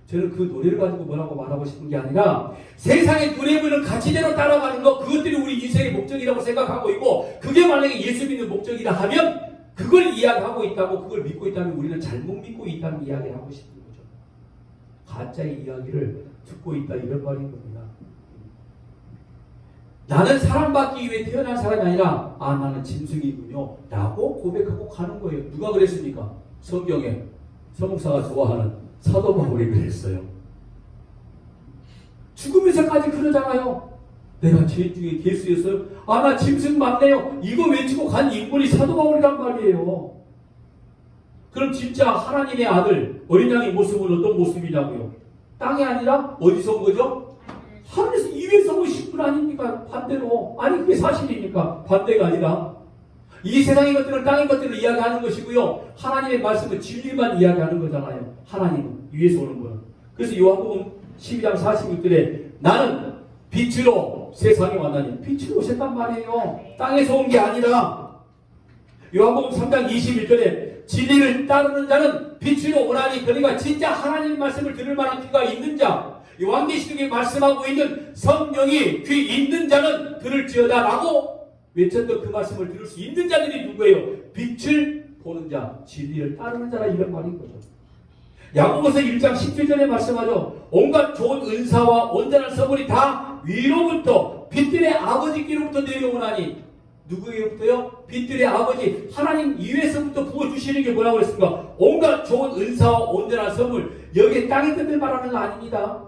저는 그 노래를 가지고 뭐라고 말하고 싶은 게 아니라 세상에 눈에 보이는 가치대로 따라가는 거 그것들이 우리 인생의 목적이라고 생각하고 있고 그게 만약에 예수 믿는 목적이라 하면 그걸 이야기하고 있다고 그걸 믿고 있다면 우리는 잘못 믿고 있다는 이야기를 하고 싶은 거죠. 가짜의 이야기를 듣고 있다 이런 말인 겁니다. 나는 사랑받기 위해 태어난 사람이 아니라 나는 짐승이군요 라고 고백하고 가는 거예요. 누가 그랬습니까? 성경에 서목사가 좋아하는 사도 바울이 그랬어요. 죽으면서까지 그러잖아요. 내가 죄 중에 개수였어요. 나 짐승 맞네요. 이거 외치고 간 인물이 사도 바울이란 말이에요. 그럼 진짜 하나님의 아들 어린 양의 모습은 어떤 모습이냐고요? 땅이 아니라 어디서 온 거죠? 하늘에서 위에서 오신 분 아닙니까? 반대로. 아니 그게 사실이니까 반대가 아니라 이 세상의 것들은 땅의 것들을 이야기하는 것이고요. 하나님의 말씀은 진리만 이야기하는 거잖아요. 하나님은 위에서 오는 거예요. 그래서 요한복음 12장 46절에 나는 빛으로 세상에 왔나니 빛으로 오셨단 말이에요. 땅에서 온 게 아니라 요한복음 3장 21절에 진리를 따르는 자는 빛으로 오나니 그러니까 진짜 하나님 말씀을 들을 만한 귀가 있는 자 요한계시록에 말씀하고 있는 성령이 귀 있는 자는 들을지어다 라고 외쳤던 그 말씀을 들을 수 있는 자들이 누구예요? 빛을 보는 자, 진리를 따르는 자라 이런 말인 거죠. 야고보서 1장 17절에 말씀하죠. 온갖 좋은 은사와 온전한 선물이 다 위로부터 빛들의 아버지께로부터 내려오나니 누구에게로부터요? 빛들의 아버지 하나님 위에서부터 부어주시는 게 뭐라고 그랬습니까? 온갖 좋은 은사와 온전한 선물 여기에 땅의 것들 말하는 거 아닙니다.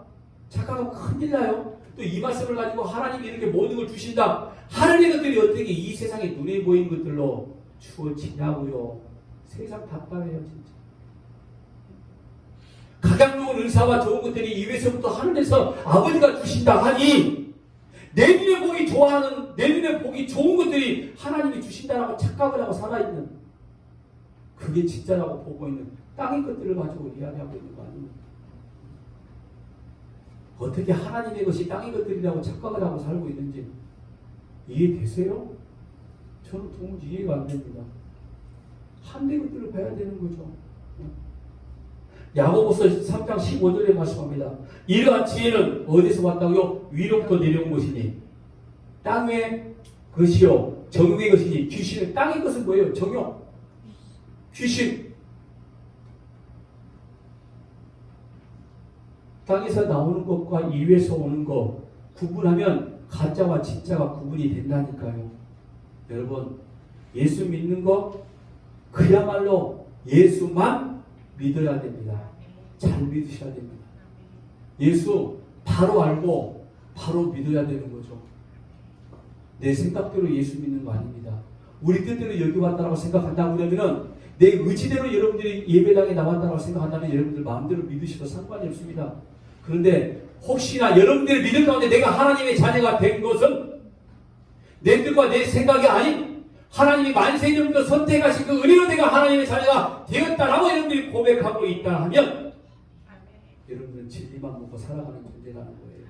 착각하면 큰일 나요. 또 이 말씀을 가지고 하나님이 이렇게 모든 걸 주신다. 하늘의 것들이 어떻게 이 세상에 눈에 보이는 것들로 주어지냐고요. 세상 답답해요 진짜. 가장 좋은 은사와 좋은 것들이 이외에서부터 하늘에서 아버지가 주신다 하니 내 눈에 보기 좋아하는, 내 눈에 보기 좋은 것들이 하나님이 주신다라고 착각을 하고 살아있는, 그게 진짜라고 보고 있는 땅의 것들을 가지고 이야기하고 있는 거 아닙니까? 어떻게 하나님의 것이 땅의 것들이라고 착각을 하고 살고 있는지 이해되세요? 저는 도무지 이해가 안 됩니다. 하늘의 것들을 봐야 되는 거죠. 야고보서 3장 15절에 말씀합니다. 이러한 지혜는 어디서 왔다고요? 위로부터 내려온 것이니 땅의 것이요 정욕의 것이니 귀신은 땅의 것은 뭐예요? 정욕, 귀신. 땅에서 나오는 것과 이외에서 오는 것 구분하면 가짜와 진짜가 구분이 된다니까요. 여러분, 예수 믿는 것 그야말로 예수만 믿어야 됩니다. 잘 믿으셔야 됩니다. 예수 바로 알고 바로 믿어야 되는 거죠. 내 생각대로 예수 믿는 거 아닙니다. 우리 뜻대로 여기 왔다고 생각한다고 그러면은 내 의지대로 여러분들이 예배당에 나왔다고 생각한다면 여러분들 마음대로 믿으셔도 상관이 없습니다. 그런데 혹시나 여러분들의 믿음 가운데 내가 하나님의 자녀가 된 것은 내 뜻과 내 생각이 아닌 하나님이 만세전부터 선택하신 그 은혜로 내가 하나님의 자녀가 되었다라고 여러분들이 고백하고 있다 하면 여러분들은 진리만 먹고 살아가는 존재라는 거예요.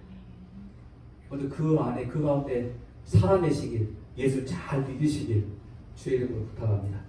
모두 그 안에 그 가운데 살아내시길, 예수 잘 믿으시길 주의 이름으로 부탁합니다.